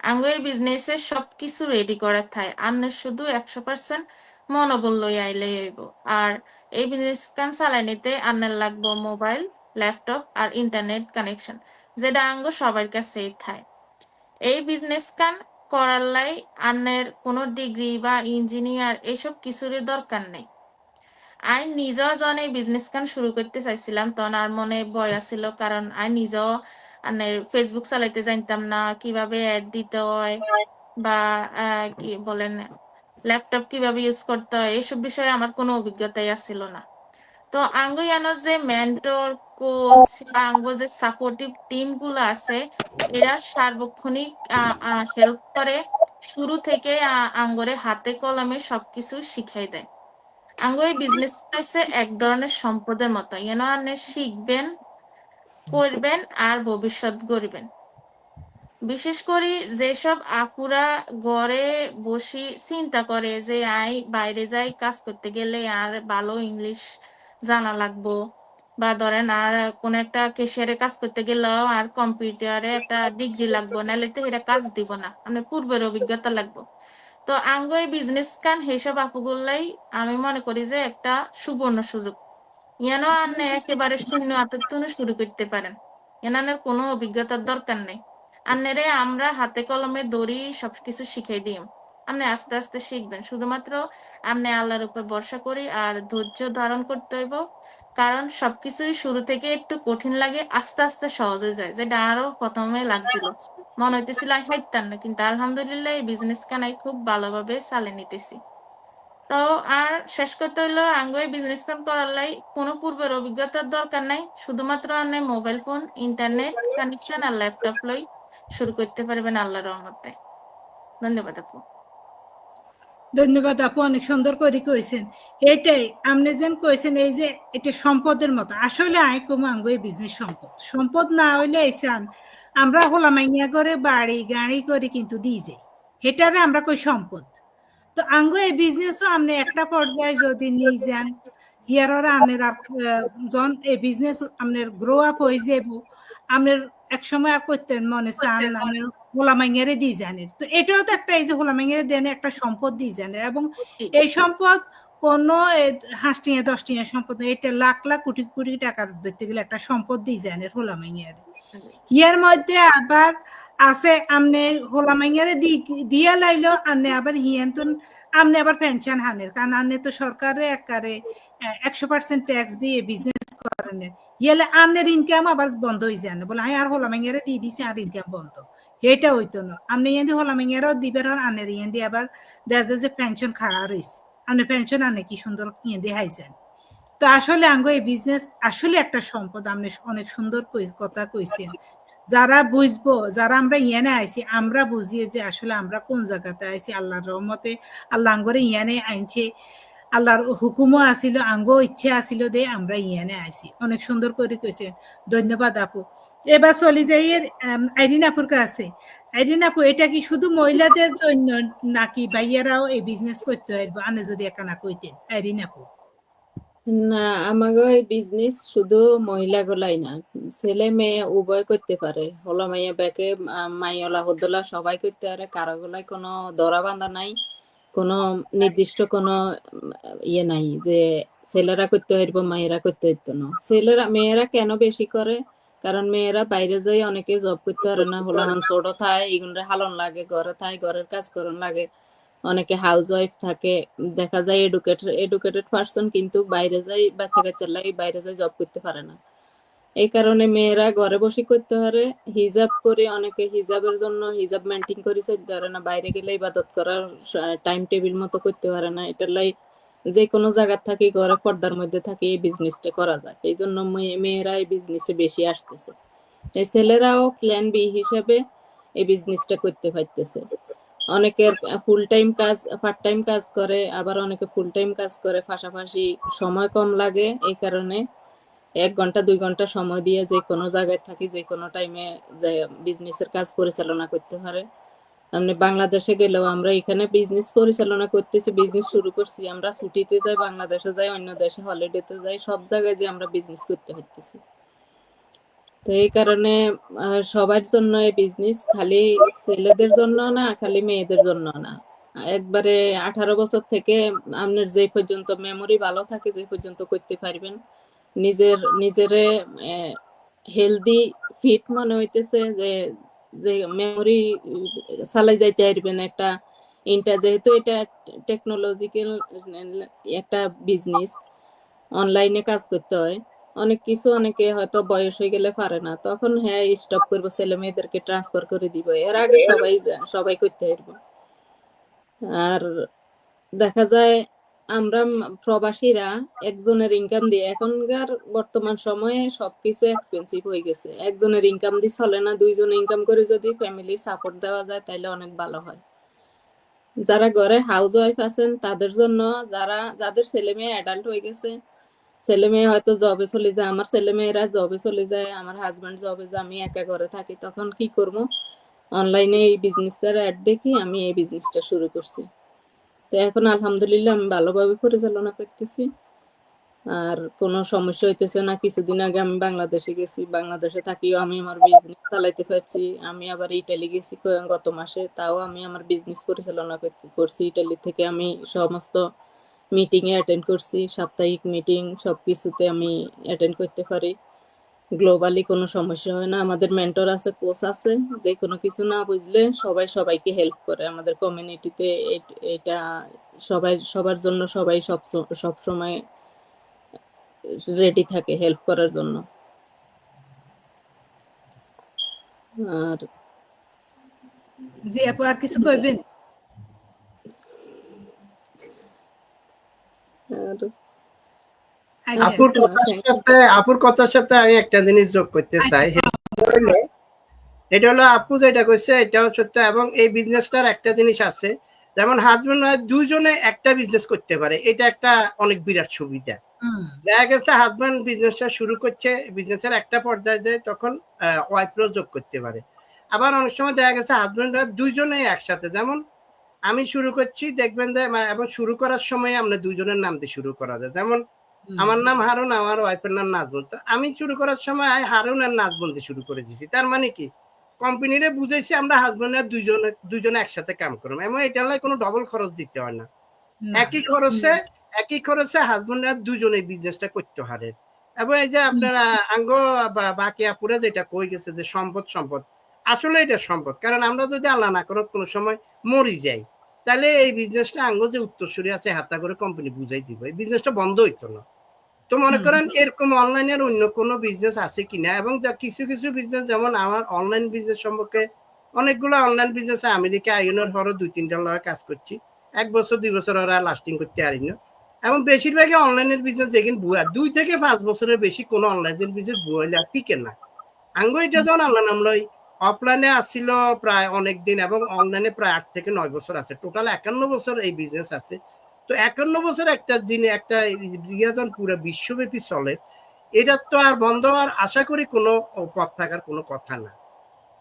আঙ্গ এই বিজনেসের সবকিছু রেডি করার থাই, আপনি শুধু 100% মনোবল লই আইলে হইব। আর এই বিজনেস কান চালাই নিতে আপনার লাগবো মোবাইল, ল্যাপটপ আর ইন্টারনেট কানেকশন, যেটা আঙ্গ সবার কাছেই থাই। এই বিজনেস কান করার লাই আন্নের কোনো ডিগ্রি বা ইঞ্জিনিয়ার এসব কিছুরই দরকার নেই। আমি নিজেও যখন এই বিজনেস কান শুরু করতে চাইছিলাম তখন আর মনে ভয় আছিল, কারণ আমি নিজেও ফেসবুক চালাইতে জানতাম না, কিভাবে অ্যাড দিতে হয় বা কি বলেন ল্যাপটপ কিভাবে ইউজ করতে হয়, এইসব বিষয়ে আমার কোনো অভিজ্ঞতাই আসছিল না। তো আঙ্গো জানো যে মেন্টর, কোচ বা আঙ্গো যে সাপোর্টিভ টিম গুলো আছে, এরা সার্বক্ষণিক হেল্প করে, শুরু থেকে আঙ্গরে হাতে কলমে সবকিছু শিখাই দেয়। আঙ্গো এই বিজনেস হচ্ছে এক ধরনের সম্পদের মতো, আপনি শিখবেন, করবেন আর ভবিষ্যৎ গড়বেন। বিশেষ করে যেসব আপুরা ঘরে বসে চিন্তা করে যে বাইরে যাই কাজ করতে গেলে আর ভালো ইংলিশ জানা লাগবো, বা ধরেন আর কোন একটা কেশিয়ারে কাজ করতে গেলেও আর কম্পিউটারে একটা ডিগ্রি লাগবো, নাহলে তো এটা কাজ দিব না, আপনার পূর্বের অভিজ্ঞতা লাগবো। তো আঙ্গ এই বিজনেস কান সেইসব আপুগুলাই আমি মনে করি যে একটা সুবর্ণ সুযোগ। আপনি একেবারে শূন্য আত্মতুনে শুরু করতে পারেন, এনানের কোনো অভিজ্ঞতার দরকার নেই। আন্নেরে আমরা হাতে কলমে দড়ি সবকিছু শিখাই দিই, আপনি আস্তে আস্তে শিখবেন। শুধুমাত্র আপনি আল্লাহর উপর ভরসা করি আর ধৈর্য ধারণ করতে হইব, কারণ সবকিছুই শুরু থেকে একটু কঠিন লাগে, আস্তে আস্তে সহজ হয়ে যায়, যেটা আরো প্রথমে লাগছিল, মনে হইতেছিল আমি হাইতাম না, কিন্তু আলহামদুলিল্লাহ এই বিজনেস কানাই খুব ভালোভাবে চালিয়ে নিতেছি। তো আর শেষ করতে হইলো আঙ্গো এই বিজনেস করার লাই কোনো পূর্বের অভিজ্ঞতার দরকার নাই, শুধুমাত্র আপনি মোবাইল ফোন, ইন্টারনেট কানেকশন আর ল্যাপটপ লই শুরু করতে পারবেন আল্লাহর রহমতে। ধন্যবাদ আপু। ধন্যবাদ আপু, অনেক সুন্দর করে কইছেন। এটাই আপনি যেন কইছেন এই যে এটা সম্পদের মতো, আসলে আই কমু আঙ্গো এই বিজনেস সম্পদ না হইলে এসান আমরা হোলামাইয়া করে বাড়ি গাড়ি করে কিন্তু দিয়ে যাই, হেটারে আমরা কই সম্পদ। তো আঙ্গো এই বিজনেসও আপনি একটা পর্যায়ে যদি নিয়ে যান, হিয়াররা আপনার যখন এই বিজনেস আপনার গ্রো আপ হয়ে যাব, আপনার এক সময় আর করতেন মনে চান আপনার হোলামাইয়ারে দিয়ে জানেন। তো এটাও তো একটা, এই যে হোলামাইয়ারে দেন একটা সম্পদ দিয়ে জানেন, এবং এই সম্পদ কোনো 5 টিয়া 10 টিয়া সম্পদ, এটা লাখ লাখ কোটি কোটি টাকার ধরতে গেলে একটা সম্পদ দিয়ে জানেন হোলামাইয়ারে। ইয়ার মধ্যে আবার আছে আমনে হোলামাইয়ারে দিয়া লাইলো আন্নে আবার হিয়ান্তন আমনে আবার পেনশন হানের কারণ আন্নে তো সরকারে একারে 100% ট্যাক্স দিয়ে বিজনেস করেন ইয়ালে আন্নের ইনকাম আবার বন্ধ হয়ে যায় না বলে আমি আর হোলামাইয়ারে দিয়ে দিছি আর ইনকাম বন্ধ এটা হইতো না আমনে ইয়ান্দি হোলামাইয়ারও দিবের হন আন্নের ইয়ান্দি আবার দেখা যে পেনশন খাড়া রইছে আমনে পেনশন আনে কি সুন্দর ইয়ান্দি হাইছেন তো আসলে আঙ্গো এই বিজনেস আসলে একটা সম্পদ আপনি অনেক সুন্দর কথা কইছেন যারা বুঝবো যারা আমরা ইয়ানে আইছি আমরা বুঝিয়ে যে আসলে আমরা কোন জায়গাতে আইছি আল্লাহর রহমতে আল্লাহ আঙ্গরে ইয়ানে আইনছে আল্লাহর হুকুমও আসিল আঙ্গো ইচ্ছে আসিল দে আমরা ইয়ানে আইছি অনেক সুন্দর করে কইছেন ধন্যবাদ আপু এবার চলে যাই আইরিন আপুর কাছে আইরিন আপু এটা কি শুধু মহিলাদের জন্য নাকি ভাইয়ারাও এই বিজনেস করতে পারবে আনে যদি একা না কইতেন আইরিন আপু না, আমাগো এই বিজনেস শুধু মহিলা গুলাই না, ছেলে মেয়ে উভয় করতে পারে। হলো মাইয়া ব্যাকে মাইওলা হদলা সবাই করতে পারে, কারো গুলাই কোনো ধরা বাঁধা নাই, কোনো নির্দিষ্ট কোনো ইয়ে নাই যে ছেলেরা করতে পারবো মেয়েরা করতে পারতো না। মেয়েরা কেন বেশি করে, কারণ মেয়েরা বাইরে যাই অনেকে জব করতে পারে না, হলো হান ছোট থায় এগুলো হালন লাগে, ঘরে থায় ঘরের কাজ করন লাগে, অনেকে হাউস ওয়াইফ থাকে, দেখা যায় এডুকেটেড পার্সন কিন্তু বাইরে যাই বাচ্চা কাচ্চার লাগে বাইরে যাই জব করতে পারে না। এই কারণে মেয়েরা ঘরে বসে করতে পারে, হিজাব করে অনেকে হিজাবের জন্য হিজাব মেনটেন করে চলতে পারে না, বাইরে গেলে ইবাদত করার টাইম টেবিল মতো করতে পারে না। এটার লাই যে কোনো জায়গার থাকি ঘরে পর্দার মধ্যে থাকি এই বিজনেসটা করা যায়, এই জন্য মেয়েরা এই বিজনেসে বেশি আসতেছে। এই ছেলেরাও প্ল্যান বি হিসেবে এই বিজনেসটা করতে পারতেছে। অনেকের ফুল টাইম কাজ পার্ট টাইম কাজ করে, আবার অনেকে ফুল টাইম কাজ করে, পাশাপাশি সময় কম লাগে, এই কারণে 1 ঘন্টা 2 ঘন্টা সময় দিয়ে যে কোনো জায়গায় থাকি যে কোনো টাইমে যে বিজনেসের কাজ পরিচালনা করতে পারে। আমরা বাংলাদেশে গেলেও আমরা এখানে বিজনেস পরিচালনা করতেছি, বিজনেস শুরু করছি, আমরা ছুটিতে যাই, বাংলাদেশে যাই, অন্য দেশে হলিডেতে যাই, সব জায়গায় যে আমরা বিজনেস করতে হইতেছি। তো এই কারণে সবার জন্য এই বিজনেস খালি ছেলেদের জন্য না, খালি মেয়েদের জন্য না। একবারে 18 বছর থেকে আপনার যে পর্যন্ত মেমোরি ভালো থাকে, যে পর্যন্ত করতে পারবেন, নিজেরে হেলদি ফিট মনে হইতেছে যে যে মেমোরি চালাই যাইতে পারবেন একটা যেহেতু এটা টেকনোলজিক্যাল একটা বিজনেস, অনলাইনে কাজ করতে হয়, অনেক কিছু অনেকে হয়তো বয়স হয়ে গেলে পারে না, তখন হ্যাঁ স্টপ করবো, ছেলে মেয়েদেরকে ট্রান্সফার করে দিব, এর আগে সবাই করতে পারবো। আর দেখা যায় আমরা প্রবাসীরা একজনের ইনকাম দিয়ে, এখনকার বর্তমান সময়ে সবকিছু এক্সপেন্সিভ হয়ে গেছে, একজনের ইনকাম দিয়ে চলে না, 2 জন ইনকাম করে যদি ফ্যামিলি সাপোর্ট দেওয়া যায় তাহলে অনেক ভালো হয়। যারা ঘরে হাউস ওয়াইফ আছেন তাদের জন্য, যাদের ছেলে মেয়ে অ্যাডাল্ট হয়ে গেছে, ছেলে মেয়ে হয়তো জবে চলে যায়, আমার ছেলে মেয়েরা জবে চলে যায়, আমার হাজবেন্ড জবে যায়, আমি একা ঘরে থাকি, তখন কি করবো, অনলাইনে এই বিজনেসটার অ্যাড দেখি আমি এই বিজনেসটা শুরু করছি। তো এখন আলহামদুলিল্লাহ আমি ভালোভাবে পরিচালনা করতেছি, আর কোনো সমস্যা হইতেছে না। কিছুদিন আগে আমি বাংলাদেশে গেছি, বাংলাদেশে থাকিও আমি আমার বিজনেস চালাইতে পারছি। আমি আবার ইটালি গেছি গত মাসে, তাও আমি আমার বিজনেস পরিচালনা করছি। ইটালি থেকে আমি সমস্ত মিটিং এ অ্যাটেন্ড করছি, সাপ্তাহিক মিটিং সবকিছুতে আমি অ্যাটেন্ড করতে পারি, গ্লোবালি কোনো সমস্যা হয় না। আমাদের মেন্টর আছে, কোচ আছে, যে কোনো কিছু না বুঝলে সবাইকে হেল্প করে আমাদের কমিউনিটিতে। এটা সবার জন্য সবাই সব সময় রেডি থাকে হেল্প করার জন্য। আর জি আপু আর কিছু কইবেন? আচ্ছা আপুর কথার সাথে আমি একটা জিনিস যোগ করতে চাই, এটা হলো আপু যেটা কইছে এটাও সত্য। এবং এই বিজনেসটার একটা জিনিস আছে, যেমন হাজবেন্ড ওয়াইফ দুইজনে একটা বিজনেস করতে পারে, এটা একটা অনেক বিরাট সুবিধা। দেখা গেছে হাজবেন্ড বিজনেসটা শুরু করছে, বিজনেসের একটা পর্যায়ে যায়, তখন ওয়াইফরাও যোগ করতে পারে। আবার অনেক সময় দেখা গেছে হাজবেন্ড ওয়াইফ দুইজনেই একসাথে, যেমন আমি শুরু করছি, দেখবেন যে এবং শুরু করার সময় আমরা দুইজনের নাম দিয়ে শুরু করা যায়। যেমন আমার নাম হারুন, আমার ওয়াইফের নাম নাজবুল। তো আমি শুরু করার সময় হারুন আর নাজবুল দিয়ে শুরু করে দিয়েছি। তার মানে কি, কোম্পানিরে বুঝাইছি আমরা হাজবেন্ড আর দুইজনে একসাথে কাম করবো, এবং এটা হলে কোনো ডবল খরচ দিতে হয় না, একই খরচে হাজবেন্ড আর দুজনে বিজনেসটা করতে পারে। এবং এই যে আপনারা আঙ্গ বাকি আপুরা যেটা কই গেছে যে সম্পদ, আসলে এটা সম্পদ, কারণ আমরা যদি আল্লাহ না করো কোনো সময় মরি যাই, তাহলে এই বিজনেসটা আঙ্গ যে উত্তরসূরি আছে হাতা করে কোম্পানি বুঝাই দিব, এই বিজনেসটা বন্ধ হইতো না। তো মনে করেন এরকম অনলাইনের অন্য কোনো বিজনেস আছে কিনা, এবং যা কিছু কিছু বিজনেস, যেমন আমার অনলাইন বিজনেস সম্পর্কে অনেকগুলো অনলাইন বিজনেস আমেরিকা আইনের হরো 2-3টা লগে কাজ করছি, 1 বছর 2 বছর ওরা লাস্টিং করতে পারি না। এবং বেশিরভাগই অনলাইনের বিজনেস যেখানে ভুয়া 2 থেকে 5 বছরের বেশি কোনো অনলাইনের বিজনেস ভুয়া হইলে আর টিকে না। আঙ্গো এটা যখন আল্লাহ নামলই অফলাইনে আসছিল প্রায় অনেক দিন, এবং অনলাইনে প্রায় 8 থেকে 9 বছর আছে, টোটাল 51 বছর এই বিজনেস আছে। তো 51 বছর একটা জিনিস, একটা যখন পুরো বিশ্বব্যাপী চলে, এটা তো আর বন্ধ হওয়ার আশা করি কোনো পথ থাকার কোনো কথা না।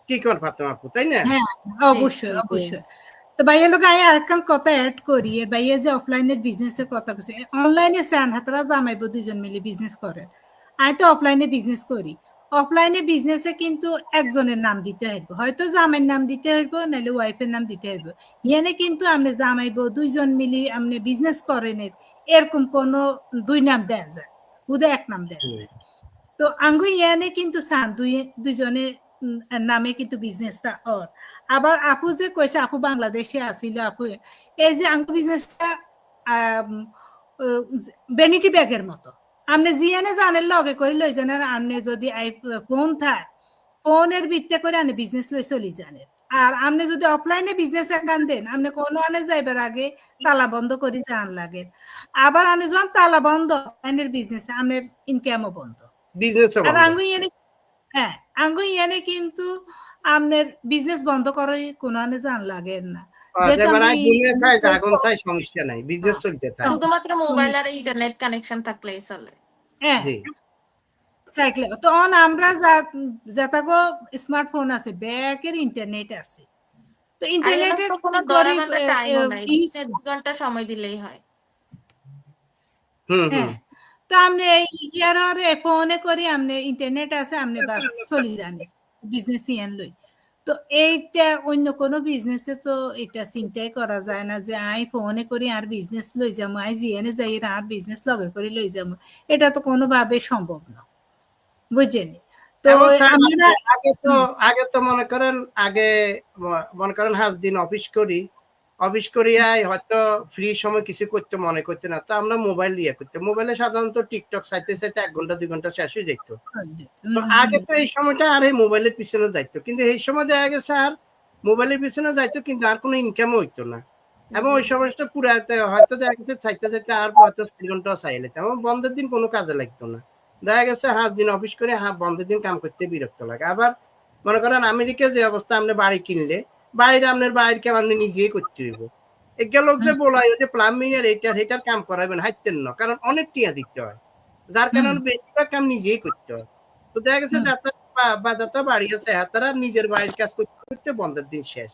কি কর ফাতেমা আপু, তাই না? হ্যাঁ, অবশ্যই অবশ্যই। তো ভাইয়ের লোক আই আরেকটা কথা অ্যাড করি, ভাইয়া যে অফলাইনের বিজনেসের কথা কইছে, অনলাইনে স্যান হাতারা জামাইব দুইজন মিলে বিজনেস করেন, আই তো অফলাইনে বিজনেস করি। অফলাইনে বিজনেসে কিন্তু একজনের নাম দিতে হইব, হয়তো জামাইয়ের নাম দিতে হইব, নাহলে ওয়াইফের নাম দিতে হইব। ইয়ানে কিন্তু আপনি জামাইব দুইজন মিলি আপনি বিজনেস করেন, এরকম কোনো দুই নাম দেয়া যায়, উদে এক নাম দেয়া যায়। তো আঙ্গু ইয়ানে কিন্তু সান দুইজনে নামে কিন্তু বিজনেসটা ওর। আবার আপু যে কইছে আপু বাংলাদেশে আসিল, আপু এই যে আঙ্গু বিজনেসটা ভ্যানিটি ব্যাগের মতো, আপনি জিয়ানে জানেন লগে করে লই জানেন, আপনি যদি ফোন থাকে ফোনের ভিত্তি করে আপনি বিজনেস লই চলি জানেন। আর আপনি যদি অফলাইনে বিজনেস গান দেন, আপনি কোনো আনে যাইবার আগে তালা বন্ধ করে যান লাগে, আবার আপনি যখন তালা বন্ধ অফলাইনের বিজনেস আপনার ইনকামও বন্ধ। আর আঙ্গু ইয়ানে কিন্তু আপনার বিজনেস বন্ধ করে কোনো আনে জান লাগে না, সমস্যা নাই, বিজনেস চলতে থাকে, শুধুমাত্র মোবাইল আর ইন্টারনেট কানেকশন থাকলেই চলে। হ্যাঁ, তো আমরা যাতাগো স্মার্টফোন আছে, ব্যাকের ইন্টারনেট আছে, তো ইন্টারনেটের কোনো 2 ঘন্টা সময় দিলেই হয়। হ্যাঁ, তো আপনি ইয়ার ফোনে করি আপনি ইন্টারনেট আছে, আপনি বাস চলি জানি বিজনেস ইয়ান লই। তো এইটা অন্য কোনো বিজনেসে তো এটা চিন্তাই করা যায় না যে আই ফোনে করি আর বিজনেস লই যাবো, আই জিয়ানে যাই আর বিজনেস লগে করে লই যাবো, এটা তো কোনোভাবে সম্ভব না, বুঝছেন? তো আগে তো মনে করেন হাজ দিন অফিস করিয়াই হয়তো ফ্রি সময় কিছু করতে মনে করতে না, তো আমরা মোবাইল দিয়ে করতে, মোবাইলে সাধারণত টিকটক চাইতে 1 ঘন্টা 2 ঘন্টা শেষ হয়ে যেত। তো আগে তো এই সময়টা আর এই মোবাইলের পিছনে যাইতো, কিন্তু এই সময় দেখা গেছে আর মোবাইলের পিছনে যাইতো কিন্তু আর কোনো ইনকামও হইতো না, এবং ওই সময়টা পুরো হয়তো দেখা গেছে চাইতে আর হয়তো 4 ঘন্টাও চাইলে, এবং বন্ধের দিন কোনো কাজে লাগতো না। দেখা গেছে হাত দিন অফিস করে বন্ধের দিন কাম করতে বিরক্ত লাগে। আবার মনে করেন আমেরিকা যে অবস্থা, আপনি বাড়ি কিনলে বাইরে আপনার বাইরকে আপনি নিজেই করতে হইব, একটা লোক যে বলাই যে প্লাম্বিং এর এটার কাম করাবেন হাইতেন না, কারণ অনেক টিয়া দিতে হয়, যার কারণে বেশিরভাগ কাম নিজেই করতে হয়। তো দেখা গেছে যারা বাড়ি আছে তারা নিজের বাড়ির কাজ করতে করতে বন্ধের দিন শেষ।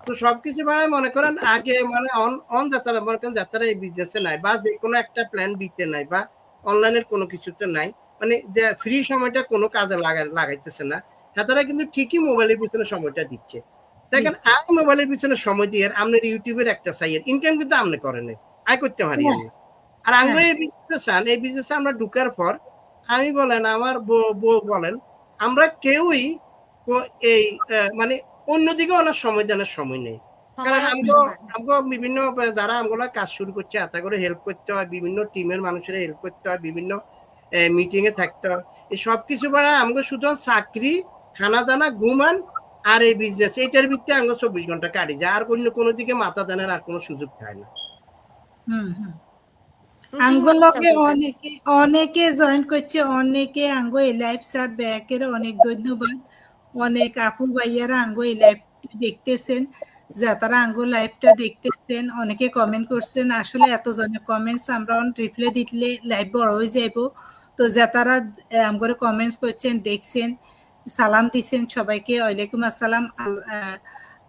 তো সবকিছু বাড়ায় মনে করেন আগে মানে অন যাত্রা মনে করেন যাত্রা এই বিজনেসে নাই, বা যে কোনো একটা প্ল্যান বিতে নাই, বা অনলাইনের কোনো কিছুতে নাই, মানে যে ফ্রি সময়টা কোনো কাজে লাগাইতেছে না, তারা কিন্তু ঠিকই মোবাইলের পিছনে সময়টা দিচ্ছে। দেখেন আমি মোবাইলের পিছনে সময় দিয়ে আপনার ইউটিউবের একটা সাইয়ের ইনকাম কিন্তু আপনি করেন, আয় করতে পারি না। আর আমরা এই বিজনেসে আমরা ঢুকার পর আমি বলেন আমার বউ বলেন আমরা কেউই এই মানে অন্যদিকে অনেক সময় দেওয়ার সময় নেই, কারণ আমগো বিভিন্ন যারা আমগুলা কাজ শুরু করছে আতা করে হেল্প করতে হয়, বিভিন্ন টিমের মানুষের হেল্প করতে হয়, বিভিন্ন মিটিং এ থাকতে হয়, এই সবকিছু বাড়া আমগো শুধু চাকরি, খানা দানা, ঘুমান আর এই বিজনেস, এটার ভিত্তিতে আমগো 24 ঘন্টা কাটি যায়, আর কোনো দিকে মাথা দানের আর কোনো সুযোগ থাকে না। আঙ্গলকে অনেকে জয়েন করছে, অনেকে আঙ্গো এই লাইভ স্যার ব্যাকের অনেক ধন্যবাদ, অনেক আপু ভাইয়ারা আঙ্গো এই লাইভটা দেখতেছেন, যা তারা আঙ্গো লাইভটা দেখতেছেন, অনেকে কমেন্ট করছেন, আসলে এত জনের কমেন্টস আমরা রিপ্লাই দিলে লাইভ বড় হয়ে যাইব, তো যা তারা আমগরে কমেন্টস করছেন দেখছেন সালাম দিচ্ছেন সবাইকে ওয়ালাইকুম আসসালাম,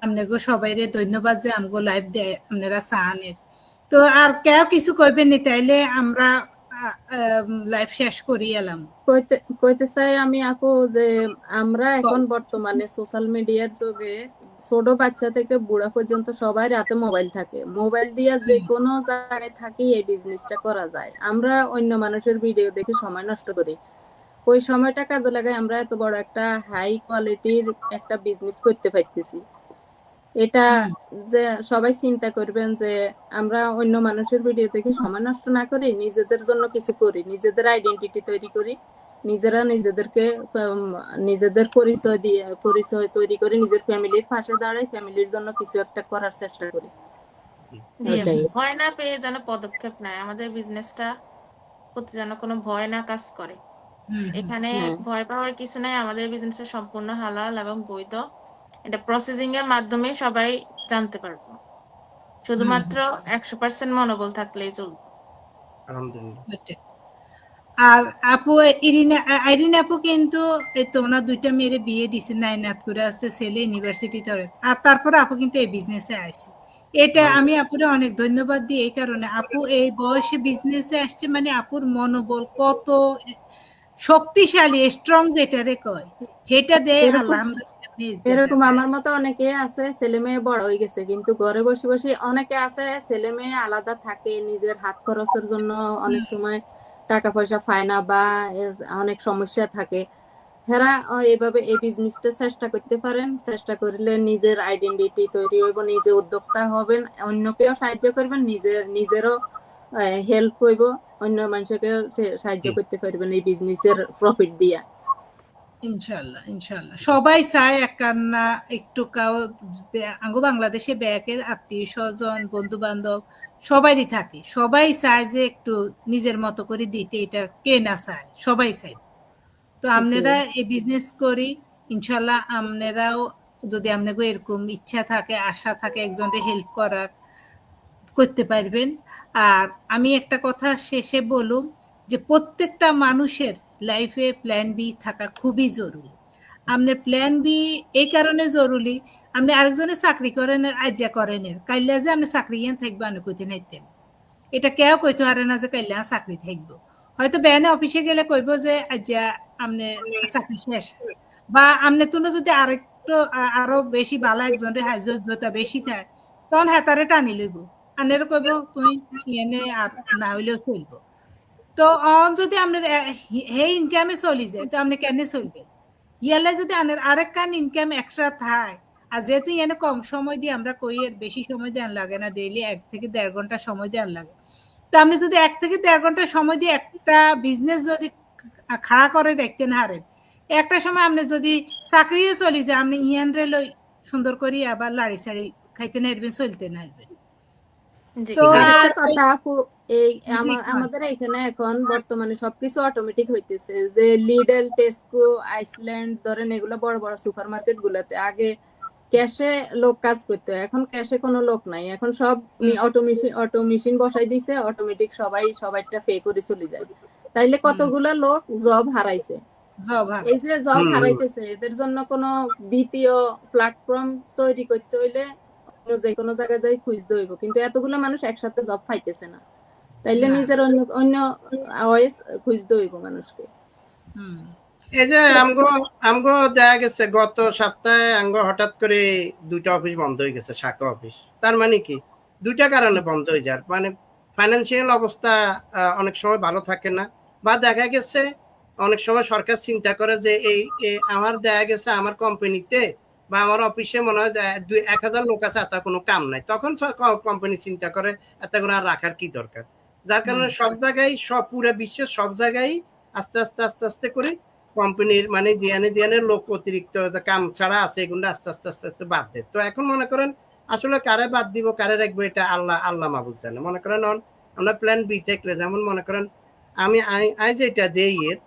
আপনাকে সবাইরে ধন্যবাদ যে আমগো লাইভ দেয় আপনারা সাহানের। তো আর কেউ কিছু কইবেন নি, তাইলে আমরা লাইভ শেষ করি এলাম। কইতে চাই আমি আপু যে আমরা এখন বর্তমানে সোশ্যাল মিডিয়ার যুগে ছোট বাচ্চা থেকে বুড়া পর্যন্ত সবাই হাতে মোবাইল থাকে, মোবাইল দিয়ে যে কোনো জায়গায় থাকি এই বিজনেসটা করা যায়। আমরা অন্য মানুষের ভিডিও দেখে সময় নষ্ট করি, ওই সময়টা কাজে লাগাই আমরা এত বড় একটা হাই কোয়ালিটির একটা বিজনেস করতে পারতেছি। এটা যে সবাই চিন্তা করবেন যে আমরা অন্য মানুষের ভিডিও দেখে সময় নষ্ট না করি, নিজেদের জন্য কিছু করি, নিজেদের আইডেন্টিটি তৈরি করি, নিজেরা নিজেদেরকে নিজেদের পরিচয় তৈরি করে নিজের ফ্যামিলির পাশে দাঁড়াই, ফ্যামিলির জন্য কিছু একটা করার চেষ্টা করি। জি ওটাই। ভয় না পেয়ে যেন পদক্ষেপ নেয়, আমাদের বিজনেসটা প্রতি যেন কোনো ভয় না কাজ করে। এখানে হ্যাঁ। ভয় পাওয়ার কিছু নাই, আমাদের বিজনেসটা সম্পূর্ণ হালাল এবং বৈধ। এটা প্রসেসিং এর মাধ্যমে সবাই জানতে পারবো, শুধুমাত্র 100% মনোবল থাকলেই চলবে। আলহামদুলিল্লাহ। ওইটাই। আর আপু আইরিন আপু কিন্তু এই তো ওনার 2টা মেয়ের বিয়ে দিছে, নাইনাথপুরে আছে, ছেলে ইউনিভার্সিটি ধরে, আর তারপরে আপু কিন্তু এই বিজনেসে আসছে। এটা আমি আপুরে অনেক ধন্যবাদ দিই এই কারণে, আপু এই বয়সে বিজনেসে আসছে মানে আপুর মনোবল কত শক্তিশালী, স্ট্রং যেটারে কয়, সেটা দেয় এরকম আলহামদুলিল্লাহ। আমার মতো অনেকে আছে, ছেলে মেয়ে বড় হয়ে গেছে কিন্তু ঘরে বসে বসে, অনেকে আছে ছেলে মেয়ে আলাদা থাকে, নিজের হাত খরচের জন্য অনেক সময় টাকা পয়সা পায় না বা অনেক সমস্যা থাকে। হেরা এইভাবে এই বিজনেসটা চেষ্টা করতে পারেন, চেষ্টা করলে নিজের আইডেন্টিটি তৈরি হইব, নিজে উদ্যোক্তা হবেন, অন্যকেও সাহায্য করবেন, নিজেরও হেল্প হইব, অন্য মানুষকেও সাহায্য করতে পারবেন এই বিজনেসের প্রফিট দিয়া। ইনশাল্লাহ ইনশাল্লাহ সবাই চায় একখানা একটু আঙ্গো বাংলাদেশে ব্যাকের আত্মীয় স্বজন বন্ধু বান্ধব সবারই থাকে, সবাই চায় যে একটু নিজের মতো করে দিতে, এটা কে না চায়, সবাই চায়। তো আপনারা এই বিজনেস করি ইনশাল্লাহ, আপনারাও যদি আপনাকে এরকম ইচ্ছা থাকে আশা থাকে একজনকে হেল্প করার, করতে পারবেন। আর আমি একটা কথা শেষে বলুম যে প্রত্যেকটা মানুষের লাইফে প্ল্যান বি থাকা খুবই জরুরি। আপনার প্ল্যান বি এই কারণে জরুরি, আপনি আরেকজনে চাকরি করেন আজ্ঞা করেন, কাইলা যে আপনি চাকরি থাকবে আপনি কইতে নাইতেন, এটা কেউ কইতে পারে না যে কাইলা চাকরি থাকবো। হয়তো বেনে অফিসে গেলে কইব যে আজ্ঞা আপনি চাকরি শেষ, বা আপনি তুলো যদি আরেকটু আরো বেশি ভালো একজনের যোগ্যতা বেশি থাকে তখন হেতারে টানি লইব, আনের কইব তুই এনে আর না হইলেও চলব। তো যদি আপনার হে ইনকামে চলি যায় তো আপনি কেন চলবে, ইয়ালে যদি আনের আরেক কান ইনকাম এক্সট্রা থাকে, আর যেহেতু এনে কম সময় দিয়ে আমরা কই এর বেশি সময় দেওয়ার লাগে না, ডেইলি 1 থেকে 1.5 ঘন্টা সময় দেওয়ার লাগে, তো আপনি যদি 1 থেকে 1.5 ঘন্টা সময় দিয়ে একটা বিজনেস যদি খাড়া করে রাখতে না হারেন, একটা সময় আপনি যদি চাকরিও চলি যায় আপনি ইয়ানরে লই সুন্দর করি আবার লাড়ি সাড়ি খাইতে নাইবেন, চলতে নাইবেন। তো আরেকটা কথা আপু, এই আমাদের এখানে এখন বর্তমানে সবকিছু অটোমেটিক হইতেছে, যে লিডল, টেস্কো, আইসল্যান্ড ধরেন এগুলো বড় বড় সুপার মার্কেট গুলাতে আগে ক্যাশে লোক কাজ করতে হয়, এখন ক্যাশে কোনো লোক নাই, এখন সব অটো মেশিন বসাই দিছে, অটোমেটিক সবাইটা পে করে চলে যায়। তাইলে কতগুলা লোক জব হারাইছে। এই যে জব হারাইতেছে এদের জন্য কোনো দ্বিতীয় প্ল্যাটফর্ম তৈরি করতে হইলে যে কোনো জায়গায় যাই খুঁজতে হইব, কিন্তু এতগুলো মানুষ একসাথে জব পাইতেছে না, তাইলে নিজের অন্য ওয়েস খুঁজতে হইব মানুষকে। এই যে আমগো দেখা গেছে গত সপ্তাহে আমগো হঠাৎ করে 2টা অফিস বন্ধ হয়ে গেছে, শাখা অফিস। তার মানে কি 2টা কারণে বন্ধ হয়ে যায়, মানে ফাইন্যান্সিয়াল অবস্থা অনেক সময় ভালো থাকে না, বা দেখা গেছে অনেক সময় সরকার চিন্তা করে যে এই আমার দেখা গেছে আমার কোম্পানিতে বা আমার অফিসে মনে হয় 1000 লোক আছে, এত কোনো কাম নাই, তখন কোম্পানি চিন্তা করে এত করে আর রাখার কি দরকার, যার কারণে সব জায়গায় পুরো বিশ্বের সব জায়গায় আস্তে আস্তে আস্তে আস্তে করে কোম্পানির মানে জিয়ানে লোক অতিরিক্ত কাম ছাড়া আছে এগুলো আস্তে আস্তে আস্তে আস্তে বাদ দেয়। তো এখন মনে করেন আসলে কারে বাদ দিব কারে রাখবো এটা আল্লাহ মাহবুব জানে। মনে করেন আমরা প্ল্যান বি থাকলে, যেমন মনে করেন আমি যেটা দেই এর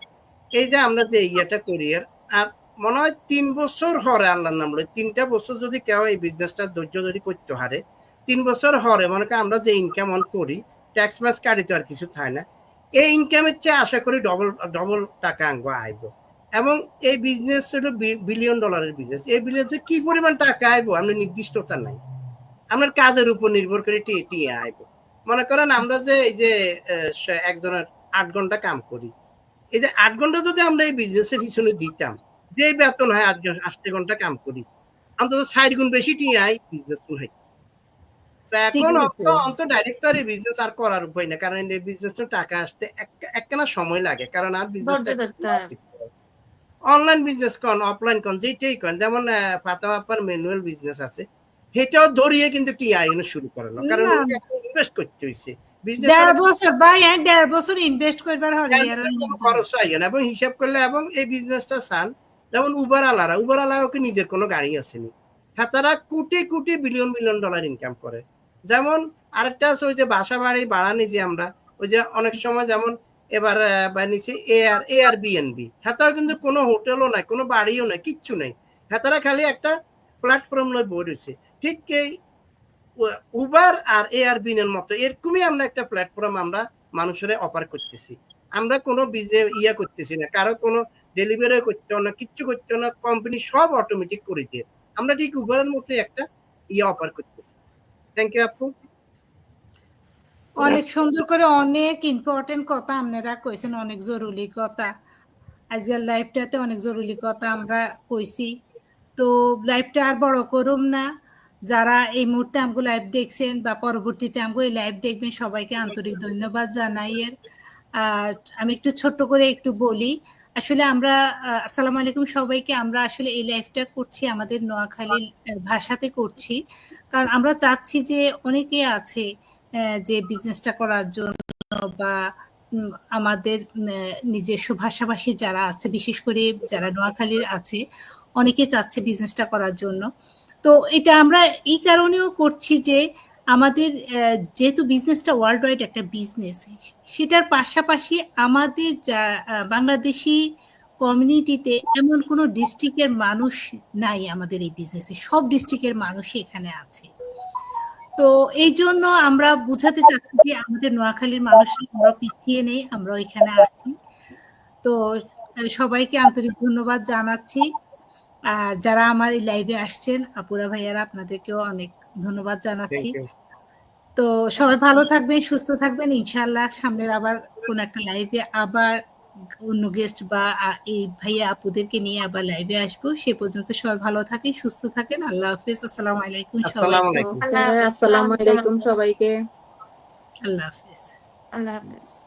এই যে আমরা যে ইয়েটা করি এর, আর মনে হয় 3 বছর হরে আল্লাহর নাম লই, 3টা বছর যদি কেউ এই বিজনেসটা ধৈর্য ধরে করতে হারে, 3 বছর হরে মনে করেন আমরা যে ইনকাম অন করি ট্যাক্স ম্যাক্স কাটিতে আর কিছু থাকে না, এই ইনকামের চেয়ে আশা করি ডবল টাকা আঙ্গ আইব। এবং এই বিজনেস হলো $1 বিলিয়ন বিজনেস, এই বিজনেসে কি পরিমাণ টাকা আইব আমরা নির্দিষ্টতা নাই, আমার কাজের উপর নির্ভর করে টিয়ে আইব। মনে করেন আমরা যে এই যে একজনের 8 ঘন্টা কাম করি, এই যে 8 ঘন্টা যদি আমরা এই বিজনেসের পিছনে দিতাম, যে বেতন হয় 8 ঘন্টা কাম করি, অন্তত 4 গুণ বেশি টিয়ে আই বিজনেস হয়। তো ঠিক এখন আছে। অন্ত ডাইরেক্ট আর এই বিজনেস আর করার উপায় না, কারণ এই বিজনেসটা টাকা আসতে একখানা সময় লাগে, কারণ আর ধৈর্য বিজনেসটা ধরতে হয়। অনলাইন বিজনেস কোন অফলাইন কোন যেটাই কোন, যেমন ফাতেমা আপার ম্যানুয়াল বিজনেস আছে, সেটাও ধরিয়ে কিন্তু টিআই শুরু করে না, কারণ না, ইনভেস্ট করতে হয়েছে বিজনেস 1.5 বছর ভাই, 1.5 বছর ইনভেস্ট করবার হরি আর কোনো খরচ হয় না, এবং হিসাব করলে, এবং এই বিজনেসটা সান যেমন উবার আলারা কি নিজের কোনো গাড়ি আসেনি, হ্যাঁ তারা crore crore billion billion dollar income করে। যেমন আরেকটা আছে ওই যে বাসা বাড়ি ভাড়া নিয়েছি আমরা, ওই যে অনেক সময় যেমন এবার বানিয়েছি এয়ার বিএনবি, হ্যাঁ কিন্তু কোনো হোটেলও নাই, কোনো বাড়িও নাই, কিচ্ছু নেই, হ্যাঁ তারা খালি একটা প্ল্যাটফর্ম লয় বই রয়েছে। ঠিক এই উবার আর এয়ারবিএনবির মতো এরকমই আমরা একটা প্ল্যাটফর্ম আমরা মানুষের অফার করতেছি। আমরা কোনো ইয়া করতেছি না, কারো কোনো ডেলিভারি করতে না, কিচ্ছু করতে না, কোম্পানি সব অটোমেটিক করে দিয়ে আমরা ঠিক উবারের মতো একটা ইয়ে অফার করতেছি। থ্যাংক ইউ আপু। অনেক সুন্দর করে অনেক ইম্পর্টেন্ট কথা আপনারা কইছেন, অনেক জরুরি কথা। আজকের লাইভটাতে অনেক জরুরি কথা আমরা কইছি। তো লাইভটা আর বড় করুম না, যারা এই মুহূর্তে আমগো লাইভ দেখছেন বা পরবর্তীতে আমগো এই লাইভ দেখবেন সবাইকে আন্তরিক ধন্যবাদ জানাই। আমি একটু ছোট্ট করে একটু বলি, আসলে আমরা আসসালামু আলাইকুম সবাইকে। আমরা আসলে এই লাইভটা করছি আমাদের নোয়াখালীর ভাষাতে করছি, কারণ আমরা চাচ্ছি যে অনেকে আছে যে বিজনেসটা করার জন্য বা আমাদের নিজস্ব ভাষাভাষী যারা আছে, বিশেষ করে যারা নোয়াখালীর আছে, অনেকে চাচ্ছে বিজনেসটা করার জন্য। তো এটা আমরা এই কারণেও করছি যে আমাদের যেহেতু বিজনেসটা ওয়ার্ল্ড ওয়াইড একটা বিজনেস, সেটার পাশাপাশি আমাদের যা বাংলাদেশি কমিউনিটিতে এমন কোনো ডিস্ট্রিক্টের মানুষ নাই আমাদের এই বিজনেসে, সব ডিস্ট্রিক্টের মানুষই এখানে আছে। তো এই জন্য আমরা বুঝাতে চাচ্ছি যে আমাদের নোয়াখালীর মানুষ আমরা পিছিয়ে নেই, আমরা এখানে আছি। তো সবাইকে আন্তরিক ধন্যবাদ জানাচ্ছি। আর যারা আমার এই লাইভে আসছেন আপুরা ভাইয়ারা, আপনাদেরকেও অনেক ধন্যবাদ জানাচ্ছি। তো সবাই ভালো থাকবেন, সুস্থ থাকবেন। ইনশাআল্লাহ সামনের আবার কোন একটা লাইভে আবার অন্য গেস্ট বা এই ভাইয়া আপুদেরকে নিয়ে আবার লাইভে আসবো। সে পর্যন্ত সবাই ভালো থাকেন, সুস্থ থাকেন। আল্লাহ হাফেজ। আসসালামু আলাইকুম সবাইকে। আসসালামু আলাইকুম সবাইকে। আল্লাহ হাফেজ। আল্লাহ হাফেজ।